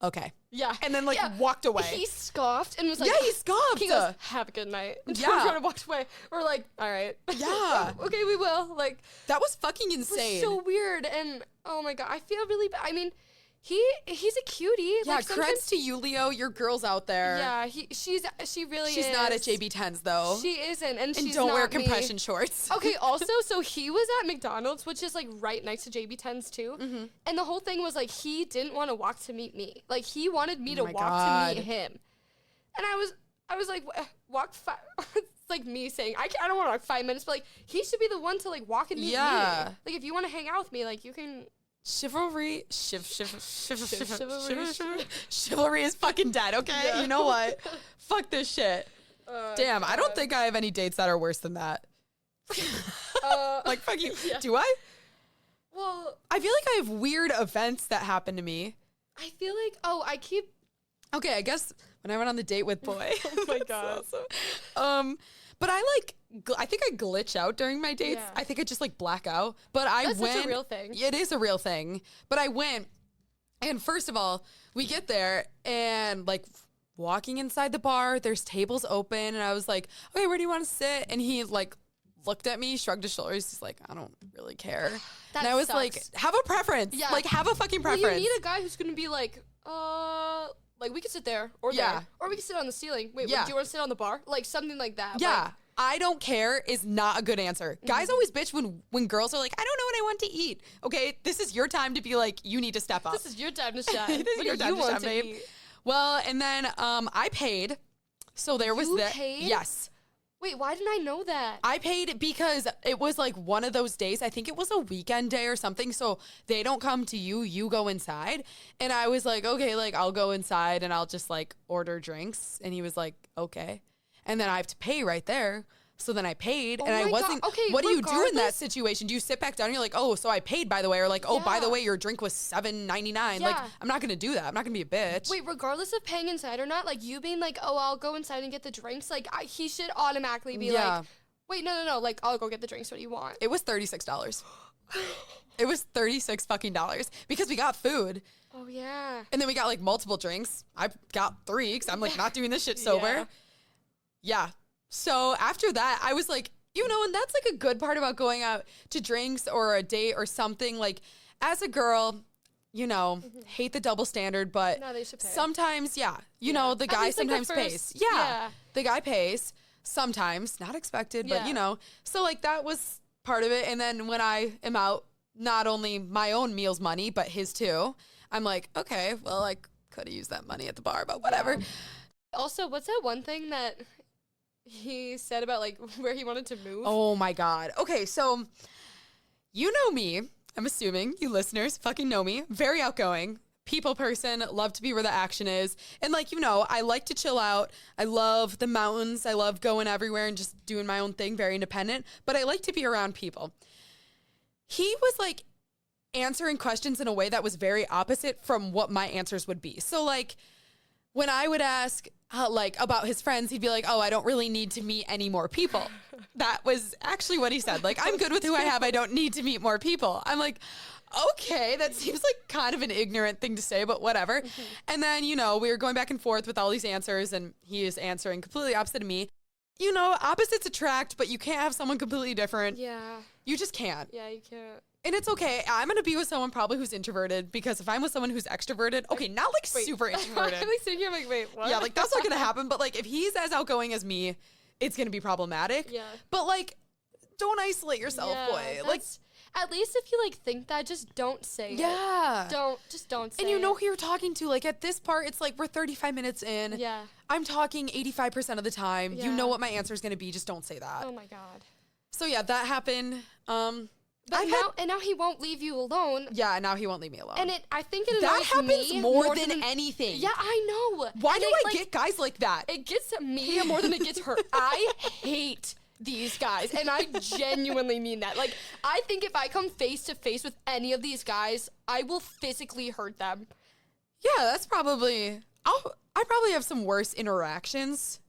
Speaker 2: okay.
Speaker 3: Yeah.
Speaker 2: And then walked away.
Speaker 3: He scoffed and was like,
Speaker 2: yeah, he scoffed.
Speaker 3: He goes, have a good night. And
Speaker 2: yeah.
Speaker 3: kind of walked away. We're like, all right.
Speaker 2: Yeah.
Speaker 3: Okay, we will. Like,
Speaker 2: that was fucking insane.
Speaker 3: It was so weird. And oh my God, I feel really bad. I mean, he's a cutie.
Speaker 2: Yeah, like, creds to you, Leo. Your girl's out there.
Speaker 3: Yeah, she really is.
Speaker 2: She's not at JB10's though.
Speaker 3: She isn't, and she's
Speaker 2: don't
Speaker 3: not
Speaker 2: wear compression shorts.
Speaker 3: Okay, also, so he was at McDonald's, which is like right next to JB10's too. Mm-hmm. And the whole thing was like he didn't want to walk to meet me. Like he wanted me to walk to meet him. And I was like, walk 5. It's like me saying I don't want to walk 5 minutes, but like he should be the one to like walk and meet me. Like if you want to hang out with me, like you can.
Speaker 2: Chivalry is fucking dead, okay? Yeah. You know what? Fuck this shit. Damn, God. I don't think I have any dates that are worse than that. Like, fuck you. Yeah. Do I?
Speaker 3: Well,
Speaker 2: I feel like I have weird events that happen to me.
Speaker 3: I feel like,
Speaker 2: Okay, I guess when I went on the date with Boy.
Speaker 3: Oh my
Speaker 2: That's
Speaker 3: God.
Speaker 2: awesome. But I think I glitch out during my dates.
Speaker 3: Yeah.
Speaker 2: I think I just like black out. But I
Speaker 3: That's
Speaker 2: went.
Speaker 3: such a real thing.
Speaker 2: It is a real thing. But I went, and first of all, we get there and like walking inside the bar, there's tables open, and I was like, okay, where do you want to sit? And he like looked at me, shrugged his shoulders. He's like, I don't really care.
Speaker 3: That
Speaker 2: and I was
Speaker 3: sucks.
Speaker 2: like, have a preference.
Speaker 3: Yeah.
Speaker 2: Like, have a fucking
Speaker 3: Well,
Speaker 2: preference.
Speaker 3: you need a guy who's gonna be like we could sit there or
Speaker 2: Yeah.
Speaker 3: there, or we can sit on the ceiling. Wait,
Speaker 2: Yeah.
Speaker 3: do you want to sit on the bar? Like something like that.
Speaker 2: Yeah.
Speaker 3: Like,
Speaker 2: I don't care is not a good answer. Guys always bitch when girls are like, I don't know what I want to eat. Okay, this is your time to be like, you need to step up.
Speaker 3: this is your time to shine.
Speaker 2: This is
Speaker 3: what
Speaker 2: your
Speaker 3: do
Speaker 2: time
Speaker 3: you
Speaker 2: to
Speaker 3: want
Speaker 2: shine,
Speaker 3: to
Speaker 2: babe.
Speaker 3: eat?
Speaker 2: Well, and then I paid. So there was
Speaker 3: You
Speaker 2: that.
Speaker 3: paid?
Speaker 2: Yes.
Speaker 3: Wait, why didn't I know that?
Speaker 2: I paid because it was like one of those days. I think it was a weekend day or something. So they don't come to you, you go inside. And I was like, okay, like I'll go inside and I'll just like order drinks. And he was like, okay. And then I have to pay right there. So then I paid and
Speaker 3: Oh
Speaker 2: I
Speaker 3: my
Speaker 2: wasn't.
Speaker 3: God. Okay,
Speaker 2: what do you do in that
Speaker 3: regardless-
Speaker 2: situation? Do you sit back down and you're like, oh, so I paid by the way? Or like, oh, by the
Speaker 3: Yeah.
Speaker 2: way, your drink was $7.99. Like,
Speaker 3: Yeah.
Speaker 2: I'm not going to do that. I'm not going to be a bitch.
Speaker 3: Wait, regardless of paying inside or not, like you being like, oh, I'll go inside and get the drinks. Like he should automatically be
Speaker 2: Yeah.
Speaker 3: like, wait, no, like I'll go get the drinks. What do you want?
Speaker 2: It was $36. It was 36 fucking dollars because we got food.
Speaker 3: Oh yeah.
Speaker 2: And then we got like multiple drinks. I got 3 because I'm like not doing this shit sober. Yeah. So after that, I was like, you know, and that's like a good part about going out to drinks or a date or something. Like as a girl, you know, hate the double standard, but
Speaker 3: No, they should pay.
Speaker 2: sometimes, yeah, you know, the
Speaker 3: At
Speaker 2: guy
Speaker 3: least, like, the
Speaker 2: sometimes pays.
Speaker 3: first-
Speaker 2: Yeah.
Speaker 3: yeah.
Speaker 2: The guy pays sometimes, not expected, but
Speaker 3: Yeah.
Speaker 2: you know, so like that was part of it. And then when I am out, not only my own meals money, but his too, I'm like, okay, well, I could have used that money at the bar, but whatever.
Speaker 3: Also, what's that one thing that he said about like where he wanted to move?
Speaker 2: Oh my God. Okay, so you know me. I'm assuming you listeners fucking know me. Very outgoing. People person, love to be where the action is. And like, you know, I like to chill out. I love the mountains. I love going everywhere and just doing my own thing, very independent. But I like to be around people. He was like answering questions in a way that was very opposite from what my answers would be. So like when I would ask like about his friends, he'd be like, oh, I don't really need to meet any more people. That was actually what he said. Like, I'm good with who I have. I don't need to meet more people. I'm like, okay, that seems like kind of an ignorant thing to say, but whatever. And then, you know, we were going back and forth with all these answers and he is answering completely opposite of me. You know, opposites attract, but you can't have someone completely different.
Speaker 3: Yeah.
Speaker 2: You just can't.
Speaker 3: Yeah, you can't.
Speaker 2: And it's okay. I'm going to be with someone probably who's introverted because if I'm with someone who's extroverted, okay, not like super introverted.
Speaker 3: I'm like sitting here, I'm like, wait, what?
Speaker 2: Yeah, like that's not going to happen. But like if he's as outgoing as me, it's going to be problematic.
Speaker 3: Yeah.
Speaker 2: But like, don't isolate yourself,
Speaker 3: Yeah,
Speaker 2: boy. Like,
Speaker 3: that's- at least if you like think that, just don't say it.
Speaker 2: yeah.
Speaker 3: Don't say
Speaker 2: And you know
Speaker 3: it.
Speaker 2: who you're talking to. Like at this part, it's like we're 35 minutes in.
Speaker 3: Yeah.
Speaker 2: I'm talking 85% of the time. You know
Speaker 3: Yeah.
Speaker 2: what my answer is going to be. Just don't say that.
Speaker 3: Oh my God.
Speaker 2: So yeah, that happened.
Speaker 3: But
Speaker 2: I've
Speaker 3: now,
Speaker 2: had-
Speaker 3: now he won't leave you alone.
Speaker 2: yeah, now he won't leave me alone.
Speaker 3: And I think it
Speaker 2: that
Speaker 3: annoys
Speaker 2: happens
Speaker 3: me
Speaker 2: more than anything.
Speaker 3: Yeah, I know.
Speaker 2: Why
Speaker 3: And
Speaker 2: do
Speaker 3: it,
Speaker 2: I
Speaker 3: like,
Speaker 2: get guys like that?
Speaker 3: It gets me more than it gets her. I hate these guys, and I genuinely mean that. Like, I think if I come face to face with any of these guys, I will physically hurt them.
Speaker 2: Yeah, that's probably. I probably have some worse interactions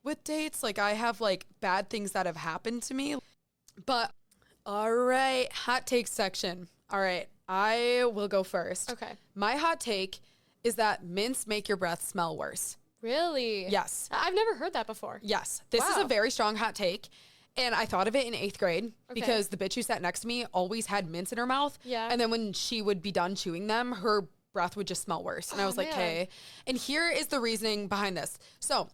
Speaker 2: with dates. Like I have like bad things that have happened to me. But all right, hot take section. All right, I will go first.
Speaker 3: Okay.
Speaker 2: My hot take is that mints make your breath smell worse.
Speaker 3: Really?
Speaker 2: Yes.
Speaker 3: I've never heard that before.
Speaker 2: Yes. This is a
Speaker 3: Wow.
Speaker 2: very strong hot take. And I thought of it in 8th grade
Speaker 3: Okay.
Speaker 2: because the bitch who sat next to me always had mints in her mouth.
Speaker 3: Yeah.
Speaker 2: And then when she would be done chewing them, her breath would just smell worse. And I
Speaker 3: Oh,
Speaker 2: was like,
Speaker 3: man.
Speaker 2: okay. And here is the reasoning behind this. So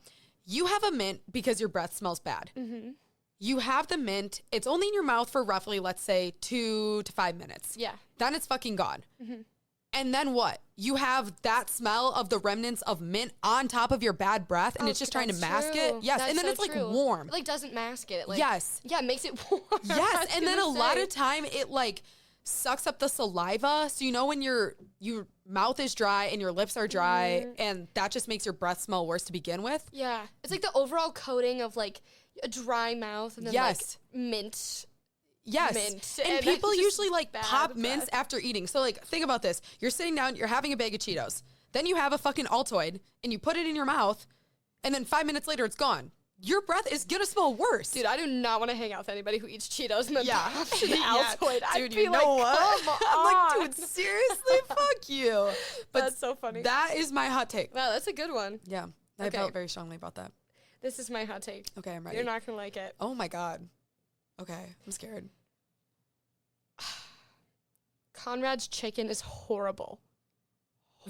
Speaker 2: you have a mint because your breath smells bad.
Speaker 3: Mm-hmm.
Speaker 2: You have the mint. It's only in your mouth for roughly, let's say, 2 to 5 minutes.
Speaker 3: Yeah.
Speaker 2: Then it's fucking gone.
Speaker 3: Mm-hmm.
Speaker 2: And then what? You have that smell of the remnants of mint on top of your bad breath, and
Speaker 3: Oh,
Speaker 2: it's just trying to
Speaker 3: that's
Speaker 2: mask
Speaker 3: true.
Speaker 2: it. Yes,
Speaker 3: That's
Speaker 2: and then
Speaker 3: so
Speaker 2: it's like
Speaker 3: true.
Speaker 2: warm.
Speaker 3: It, like, doesn't mask it. Like,
Speaker 2: Yes.
Speaker 3: Yeah, it makes it warm. I
Speaker 2: Yes,
Speaker 3: was
Speaker 2: and then a
Speaker 3: gonna
Speaker 2: lot
Speaker 3: say.
Speaker 2: of time it like sucks up the saliva. So you know when your mouth is dry and your lips are dry, and that just makes your breath smell worse to begin with.
Speaker 3: Yeah. It's like the overall coating of like a dry mouth and then
Speaker 2: Yes.
Speaker 3: like mint.
Speaker 2: Yes.
Speaker 3: mint.
Speaker 2: And
Speaker 3: it's
Speaker 2: people
Speaker 3: just
Speaker 2: usually like
Speaker 3: bad
Speaker 2: pop mints
Speaker 3: breath.
Speaker 2: after eating. So like think about this. You're sitting down, you're having a bag of Cheetos. Then you have a fucking Altoid and you put it in your mouth and then 5 minutes later it's gone. Your breath is gonna smell worse.
Speaker 3: Dude, I do not want to hang out with anybody who eats Cheetos and then
Speaker 2: Yeah.
Speaker 3: pops an
Speaker 2: Yeah.
Speaker 3: Altoid. I'd
Speaker 2: Dude,
Speaker 3: be
Speaker 2: you
Speaker 3: like,
Speaker 2: know what?
Speaker 3: come
Speaker 2: I'm like,
Speaker 3: on.
Speaker 2: dude, seriously? Fuck you. But
Speaker 3: That's so funny.
Speaker 2: that is my hot take.
Speaker 3: Wow, that's a good one.
Speaker 2: Yeah. I
Speaker 3: Okay.
Speaker 2: felt very strongly about that.
Speaker 3: This is my hot take.
Speaker 2: Okay, I'm ready.
Speaker 3: You're not going to like it.
Speaker 2: Oh my God. Okay, I'm scared.
Speaker 3: Conrad's chicken is horrible.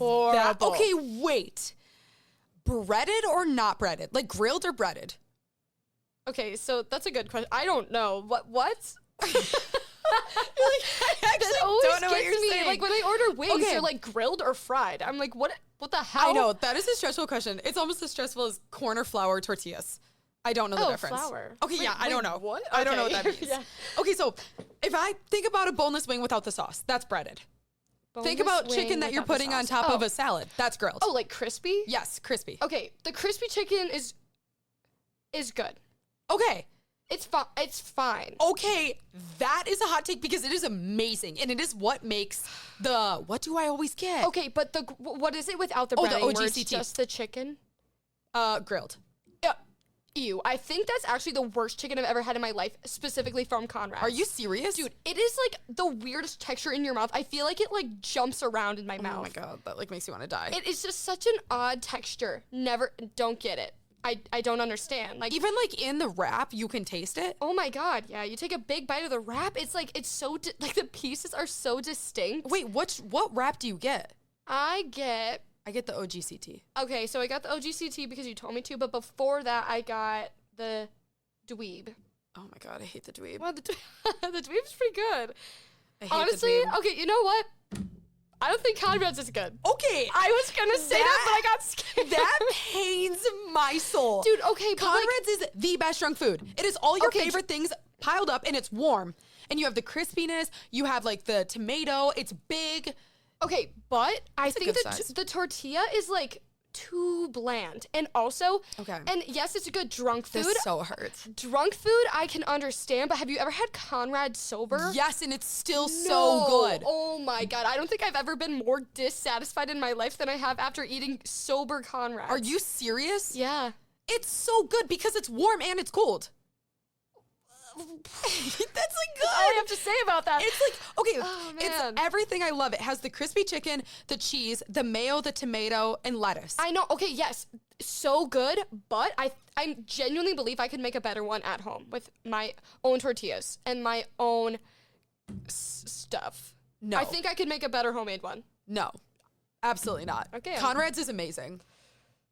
Speaker 2: Okay, wait. Breaded or not breaded? Like grilled or breaded?
Speaker 3: Okay, so that's a good question. I don't know. What?
Speaker 2: I actually
Speaker 3: That always
Speaker 2: don't know what
Speaker 3: gets
Speaker 2: you're
Speaker 3: me.
Speaker 2: saying.
Speaker 3: Like when I order wings,
Speaker 2: Okay.
Speaker 3: they're like grilled or fried. I'm like, what the hell?
Speaker 2: I know, that is a stressful question. It's almost as stressful as corn or flour tortillas. I don't know the
Speaker 3: Oh,
Speaker 2: difference.
Speaker 3: flour.
Speaker 2: Okay, yeah, I
Speaker 3: Wait,
Speaker 2: don't know.
Speaker 3: what?
Speaker 2: I don't know what
Speaker 3: Okay.
Speaker 2: that means.
Speaker 3: Yeah.
Speaker 2: Okay, so if I think about a boneless wing without the sauce, that's breaded. Think about
Speaker 3: Boneless
Speaker 2: chicken
Speaker 3: wing
Speaker 2: that you're
Speaker 3: without the
Speaker 2: putting on
Speaker 3: sauce.
Speaker 2: top of
Speaker 3: Oh.
Speaker 2: a salad. That's grilled.
Speaker 3: Oh, like crispy?
Speaker 2: Yes, crispy.
Speaker 3: Okay, the crispy chicken is good.
Speaker 2: Okay.
Speaker 3: It's fine.
Speaker 2: Okay, that is a hot take because it is amazing and it is what makes what do I always get?
Speaker 3: Okay, but what is it without the
Speaker 2: Oh, the
Speaker 3: breading? Where it's
Speaker 2: OGCT.
Speaker 3: just the chicken?
Speaker 2: Grilled.
Speaker 3: Ew. I think that's actually the worst chicken I've ever had in my life, specifically from Conrad.
Speaker 2: Are you serious?
Speaker 3: Dude, it is like the weirdest texture in your mouth. I feel like it like jumps around in my
Speaker 2: Oh
Speaker 3: mouth.
Speaker 2: my God, that like makes you want to die.
Speaker 3: It is just such an odd texture. Don't get it. I don't understand. Like
Speaker 2: Even like in the wrap, you can taste it.
Speaker 3: oh my God, yeah. You take a big bite of the wrap. It's like it's so like the pieces are so distinct.
Speaker 2: Wait, what wrap do you get?
Speaker 3: I get
Speaker 2: I get the OGCT.
Speaker 3: okay. So I got the OGCT because you told me to, but before that I got the dweeb.
Speaker 2: Oh my God, I hate the dweeb.
Speaker 3: Well, the dweeb's pretty good.
Speaker 2: I hate
Speaker 3: Honestly,
Speaker 2: the dweeb.
Speaker 3: okay. You know what? I don't think Conrad's is good.
Speaker 2: Okay,
Speaker 3: I was gonna say that, but I got scared.
Speaker 2: that pains my soul.
Speaker 3: Dude, okay, but like,
Speaker 2: Conrad's is the best junk food. It is all your
Speaker 3: Okay,
Speaker 2: favorite things piled up and it's warm. And you have the crispiness, you have like the tomato, it's big.
Speaker 3: okay, but I
Speaker 2: a
Speaker 3: think
Speaker 2: good
Speaker 3: that
Speaker 2: size.
Speaker 3: the tortilla is like too bland, and also,
Speaker 2: Okay.
Speaker 3: and yes, it's a good drunk food.
Speaker 2: This so hurts.
Speaker 3: Drunk food I can understand, but have you ever had Conrad sober?
Speaker 2: Yes, and it's still so
Speaker 3: No.
Speaker 2: good.
Speaker 3: Oh my God, I don't think I've ever been more dissatisfied in my life than I have after eating sober Conrad.
Speaker 2: Are you serious?
Speaker 3: Yeah.
Speaker 2: It's so good because it's warm and it's cold. That's like good.
Speaker 3: All I have to say about that.
Speaker 2: It's like, okay,
Speaker 3: Oh,
Speaker 2: it's
Speaker 3: man.
Speaker 2: everything I love. It has the crispy chicken, the cheese, the mayo, the tomato, and lettuce.
Speaker 3: I know. Okay, yes, so good, but I genuinely believe I could make a better one at home with my own tortillas and my own stuff.
Speaker 2: No.
Speaker 3: I think I could make a better homemade one.
Speaker 2: No, absolutely not.
Speaker 3: Okay.
Speaker 2: Conrad's is amazing.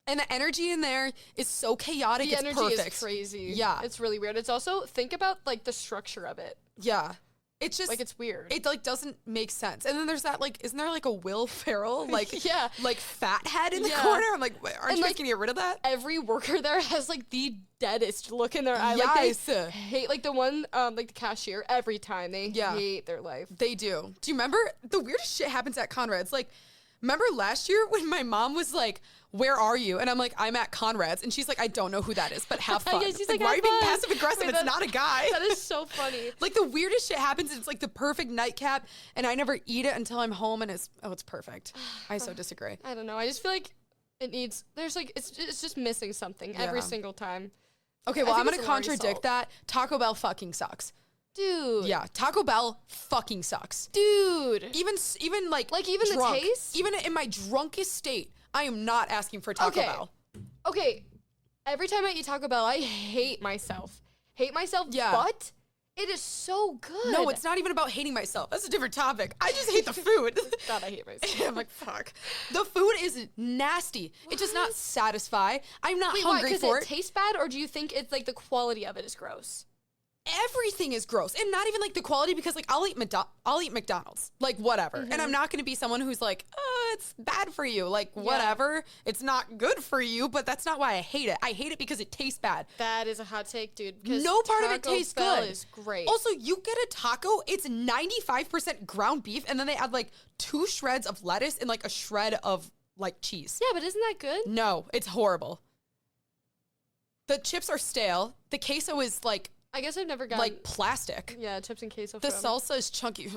Speaker 2: And the energy in there is so chaotic,
Speaker 3: The
Speaker 2: it's
Speaker 3: energy
Speaker 2: perfect.
Speaker 3: is crazy.
Speaker 2: Yeah.
Speaker 3: It's really weird. It's also think about like the structure of it.
Speaker 2: Yeah. It's just
Speaker 3: Like it's weird.
Speaker 2: it like doesn't make sense. And then there's that like isn't there like a Will Ferrell like
Speaker 3: Yeah.
Speaker 2: like fat head in the
Speaker 3: Yeah.
Speaker 2: corner? I'm like, wait, aren't
Speaker 3: And,
Speaker 2: you
Speaker 3: like,
Speaker 2: guys gonna get rid of that?
Speaker 3: Every worker there has like the deadest look in their eye.
Speaker 2: Yes.
Speaker 3: Like they hate like the one like the cashier every time they
Speaker 2: Yeah.
Speaker 3: hate their life.
Speaker 2: They do. Do you remember the weirdest shit happens at Conrad's? Like, remember last year when my mom was like, "Where are you?" And I'm like, "I'm at Conrad's," and she's like, "I don't know who that is, but have fun."
Speaker 3: Yeah, she's like,
Speaker 2: why are you
Speaker 3: "Have
Speaker 2: being
Speaker 3: fun."
Speaker 2: passive aggressive?
Speaker 3: Wait,
Speaker 2: It's
Speaker 3: that-
Speaker 2: not a guy.
Speaker 3: That is so funny.
Speaker 2: Like the weirdest shit happens, and it's like the perfect nightcap, and I never eat it until I'm home, and it's perfect. I so disagree.
Speaker 3: I don't know. I just feel like it needs. There's like it's just missing something every
Speaker 2: Yeah.
Speaker 3: single time.
Speaker 2: Okay, well,
Speaker 3: think
Speaker 2: I'm gonna
Speaker 3: it's a Lorry
Speaker 2: contradict
Speaker 3: salt.
Speaker 2: that. Taco Bell fucking sucks.
Speaker 3: Dude.
Speaker 2: Yeah, Taco Bell fucking sucks.
Speaker 3: Dude.
Speaker 2: Even like
Speaker 3: even the
Speaker 2: drunk,
Speaker 3: taste?
Speaker 2: even in my drunkest state, I am not asking for Taco
Speaker 3: Okay.
Speaker 2: Bell.
Speaker 3: Okay. Every time I eat Taco Bell, I hate myself. Hate myself.
Speaker 2: Yeah.
Speaker 3: But it is so good.
Speaker 2: No, it's not even about hating myself. That's a different topic. I just hate the food.
Speaker 3: God, I hate myself.
Speaker 2: I'm like, fuck. The food is nasty. It does not
Speaker 3: What?
Speaker 2: satisfy. I'm not
Speaker 3: Wait, why?
Speaker 2: hungry
Speaker 3: Because
Speaker 2: for
Speaker 3: it
Speaker 2: it.
Speaker 3: tastes bad, or do you think it's like the quality of it is gross?
Speaker 2: Everything is gross, and not even like the quality because like I'll eat McDonald's, like whatever, and I'm not gonna be someone who's like, oh, it's bad for you, like whatever. It's not good for you, but that's not why I hate it. I hate it because it tastes bad.
Speaker 3: That is a hot take, dude. Because
Speaker 2: No part of it
Speaker 3: Taco
Speaker 2: tastes
Speaker 3: Bell
Speaker 2: good.
Speaker 3: is great.
Speaker 2: Also, you get a taco, it's 95% ground beef, and then they add like 2 shreds of lettuce and like a shred of like cheese.
Speaker 3: yeah, but isn't that good?
Speaker 2: No, it's horrible. The chips are stale. The queso is like
Speaker 3: I guess I've never gotten
Speaker 2: like plastic.
Speaker 3: yeah, chips and queso.
Speaker 2: The
Speaker 3: from.
Speaker 2: salsa is chunky. Ugh,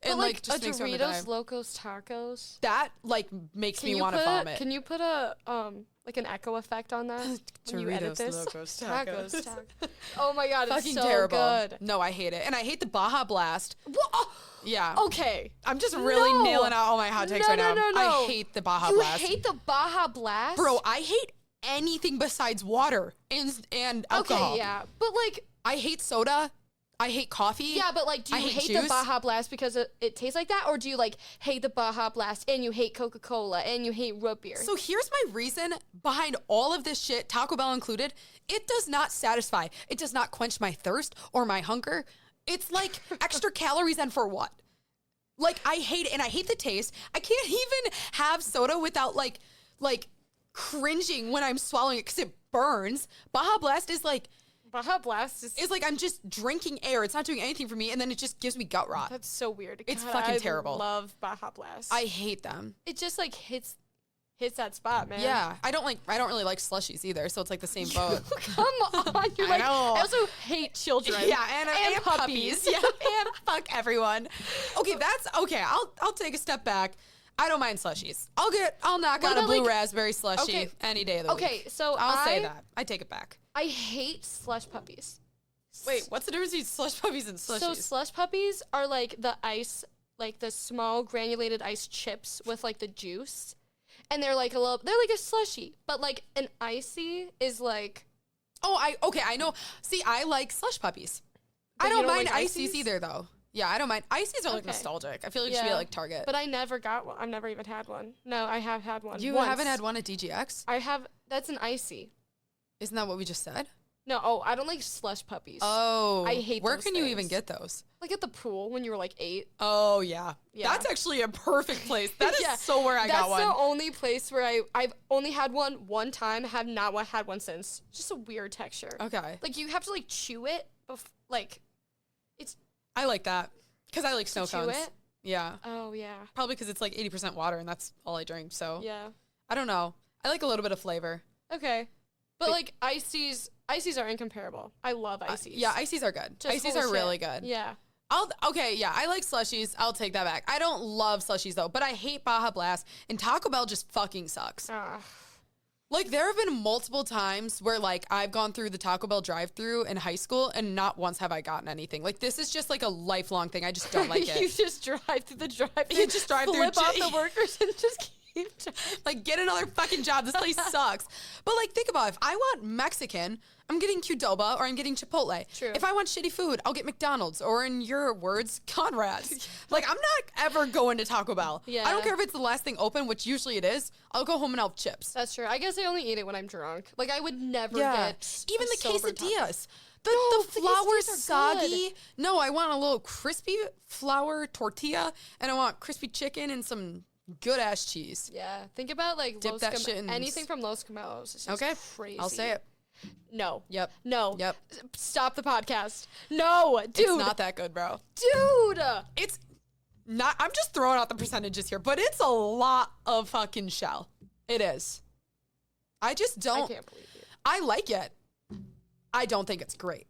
Speaker 3: But
Speaker 2: and
Speaker 3: like
Speaker 2: just
Speaker 3: a
Speaker 2: makes me wanna die.
Speaker 3: Doritos Locos Tacos.
Speaker 2: That like makes
Speaker 3: Can
Speaker 2: me
Speaker 3: you
Speaker 2: want to
Speaker 3: put
Speaker 2: vomit.
Speaker 3: Can you put a like an echo effect on that when you edit
Speaker 2: Doritos
Speaker 3: this?
Speaker 2: Locos
Speaker 3: Tacos.
Speaker 2: Tacos.
Speaker 3: Oh my god, it's
Speaker 2: Fucking
Speaker 3: so
Speaker 2: terrible.
Speaker 3: good.
Speaker 2: No, I hate it, and I hate the Baja Blast. Yeah.
Speaker 3: Okay.
Speaker 2: I'm just really
Speaker 3: No.
Speaker 2: nailing out all my hot takes
Speaker 3: No,
Speaker 2: right
Speaker 3: no,
Speaker 2: now.
Speaker 3: no,
Speaker 2: I
Speaker 3: no.
Speaker 2: hate the Baja
Speaker 3: You
Speaker 2: Blast.
Speaker 3: hate the Baja Blast?
Speaker 2: Bro, I hate anything besides water and alcohol.
Speaker 3: Okay, yeah. But like
Speaker 2: I hate soda. I hate coffee.
Speaker 3: yeah, but like do
Speaker 2: I
Speaker 3: you
Speaker 2: hate
Speaker 3: hate the
Speaker 2: juice.
Speaker 3: Baja Blast because it tastes like that, or do you like hate the Baja Blast and you hate Coca-Cola and you hate root beer?
Speaker 2: So here's my reason behind all of this shit, Taco Bell included. It does not satisfy. It does not quench my thirst or my hunger. It's like extra calories, and for what? Like, I hate it, and I hate the taste. I can't even have soda without like cringing when I'm swallowing it because it burns. Baja Blast is like
Speaker 3: Baja Blast is
Speaker 2: like I'm just drinking air. It's not doing anything for me, and then it just gives me gut rot.
Speaker 3: that's so weird.
Speaker 2: It's
Speaker 3: God,
Speaker 2: fucking
Speaker 3: I
Speaker 2: terrible.
Speaker 3: love Baja Blast.
Speaker 2: I hate them.
Speaker 3: it just like hits that spot, man.
Speaker 2: Yeah, I don't really like slushies either, so it's like the same boat.
Speaker 3: Come on. You're
Speaker 2: I
Speaker 3: like
Speaker 2: know.
Speaker 3: I also hate children.
Speaker 2: Yeah, and puppies. Yeah, and fuck everyone. Okay, that's okay. I'll take a step back. I don't mind slushies. I'll knock
Speaker 3: What
Speaker 2: out a
Speaker 3: about,
Speaker 2: blue
Speaker 3: like-
Speaker 2: raspberry slushie
Speaker 3: Okay.
Speaker 2: any day of the week.
Speaker 3: Okay, so
Speaker 2: I'll say that. I take it back.
Speaker 3: I hate slush puppies.
Speaker 2: Wait, what's the difference between slush puppies and slushies?
Speaker 3: So slush puppies are like the ice, like the small granulated ice chips with like the juice, and they're like a slushy, but like an icy is like
Speaker 2: I know. See, I like slush puppies.
Speaker 3: But
Speaker 2: I
Speaker 3: you
Speaker 2: don't
Speaker 3: don't
Speaker 2: mind
Speaker 3: like
Speaker 2: ices
Speaker 3: ices?
Speaker 2: either, though. Yeah, I don't mind. Ices are like
Speaker 3: Okay.
Speaker 2: nostalgic. I feel like it should be
Speaker 3: Yeah.
Speaker 2: at, like Target.
Speaker 3: But I never got one. I've never even had one. No, I have had one.
Speaker 2: You
Speaker 3: once.
Speaker 2: haven't had one at DGX?
Speaker 3: I have. That's an icy.
Speaker 2: Isn't that what we just said?
Speaker 3: No, I don't like slush puppies.
Speaker 2: Oh,
Speaker 3: I hate
Speaker 2: Where
Speaker 3: those
Speaker 2: can you even
Speaker 3: things.
Speaker 2: get those?
Speaker 3: Like at the pool when you were like 8.
Speaker 2: Oh yeah.
Speaker 3: Yeah.
Speaker 2: That's actually a perfect place. That is
Speaker 3: Yeah,
Speaker 2: so where I got one.
Speaker 3: That's the only place where I've only had one time. Have not had one since. Just a weird texture.
Speaker 2: Okay.
Speaker 3: Like you have to like chew it. Like it's
Speaker 2: I like that because I like snow
Speaker 3: chew
Speaker 2: cones.
Speaker 3: it.
Speaker 2: Yeah.
Speaker 3: Oh yeah.
Speaker 2: Probably because it's like 80% water and that's all I drink. So
Speaker 3: Yeah.
Speaker 2: I don't know. I like a little bit of flavor.
Speaker 3: Okay. But
Speaker 2: But-
Speaker 3: like ices are incomparable. I love ices.
Speaker 2: Yeah, ices are good.
Speaker 3: Just
Speaker 2: Ices
Speaker 3: full
Speaker 2: are
Speaker 3: of
Speaker 2: really
Speaker 3: shit.
Speaker 2: good.
Speaker 3: Yeah.
Speaker 2: I like slushies. I'll take that back. I don't love slushies though, but I hate Baja Blast and Taco Bell just fucking sucks. Like there have been multiple times where like I've gone through the Taco Bell drive-through in high school and not once have I gotten anything. Like this is just like a lifelong thing. I just don't like
Speaker 3: You
Speaker 2: it.
Speaker 3: just drive through the drive-thru.
Speaker 2: You just drive through,
Speaker 3: flip off the workers and just keep driving.
Speaker 2: Like get another fucking job. This place sucks. But like think about it. If I want Mexican, I'm getting Qdoba or I'm getting Chipotle.
Speaker 3: True.
Speaker 2: If I want shitty food, I'll get McDonald's or in your words, Conrad's. Like I'm not ever going to Taco Bell.
Speaker 3: Yeah.
Speaker 2: I don't care if it's the last thing open, which usually it is. I'll go home and I'll have chips.
Speaker 3: That's true. I guess I only eat it when I'm drunk. Like I would never
Speaker 2: Yeah.
Speaker 3: get
Speaker 2: Even
Speaker 3: a
Speaker 2: the
Speaker 3: sober taco.
Speaker 2: quesadillas.
Speaker 3: No,
Speaker 2: The
Speaker 3: the
Speaker 2: flour
Speaker 3: quesadillas are good.
Speaker 2: soggy. No, I want a little crispy flour tortilla and I want crispy chicken and some good ass cheese.
Speaker 3: Yeah. Think about like
Speaker 2: Dip
Speaker 3: Los
Speaker 2: that shit in
Speaker 3: anything from Los Camellos. Is just
Speaker 2: Okay.
Speaker 3: crazy.
Speaker 2: I'll say it.
Speaker 3: No.
Speaker 2: Yep.
Speaker 3: No.
Speaker 2: Yep.
Speaker 3: Stop the podcast. No, dude.
Speaker 2: It's not that good, bro.
Speaker 3: Dude.
Speaker 2: It's not, I'm just throwing out the percentages here, but it's a lot of fucking shell. It is. I just
Speaker 3: I
Speaker 2: don't.
Speaker 3: can't believe you.
Speaker 2: I like it. I don't think it's great.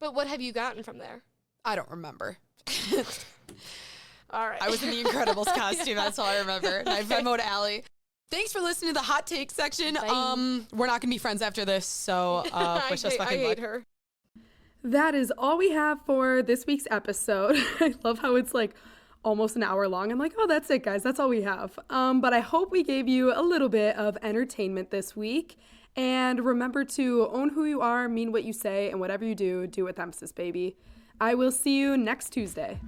Speaker 3: But what have you gotten from there?
Speaker 2: I don't remember.
Speaker 3: All right.
Speaker 2: I was in the Incredibles costume. That's all I remember. And I Venmoed Allie. Thanks for listening to the hot take section.
Speaker 3: Bye.
Speaker 2: We're not gonna be friends after this, so wish us
Speaker 3: I
Speaker 2: fucking
Speaker 3: hate
Speaker 2: luck.
Speaker 3: her.
Speaker 1: That is all we have for this week's episode. I love how it's like almost an hour long. I'm like, oh, that's it, guys. That's all we have. But I hope we gave you a little bit of entertainment this week. And remember to own who you are, mean what you say, and whatever you do, do it with emphasis, baby. I will see you next Tuesday.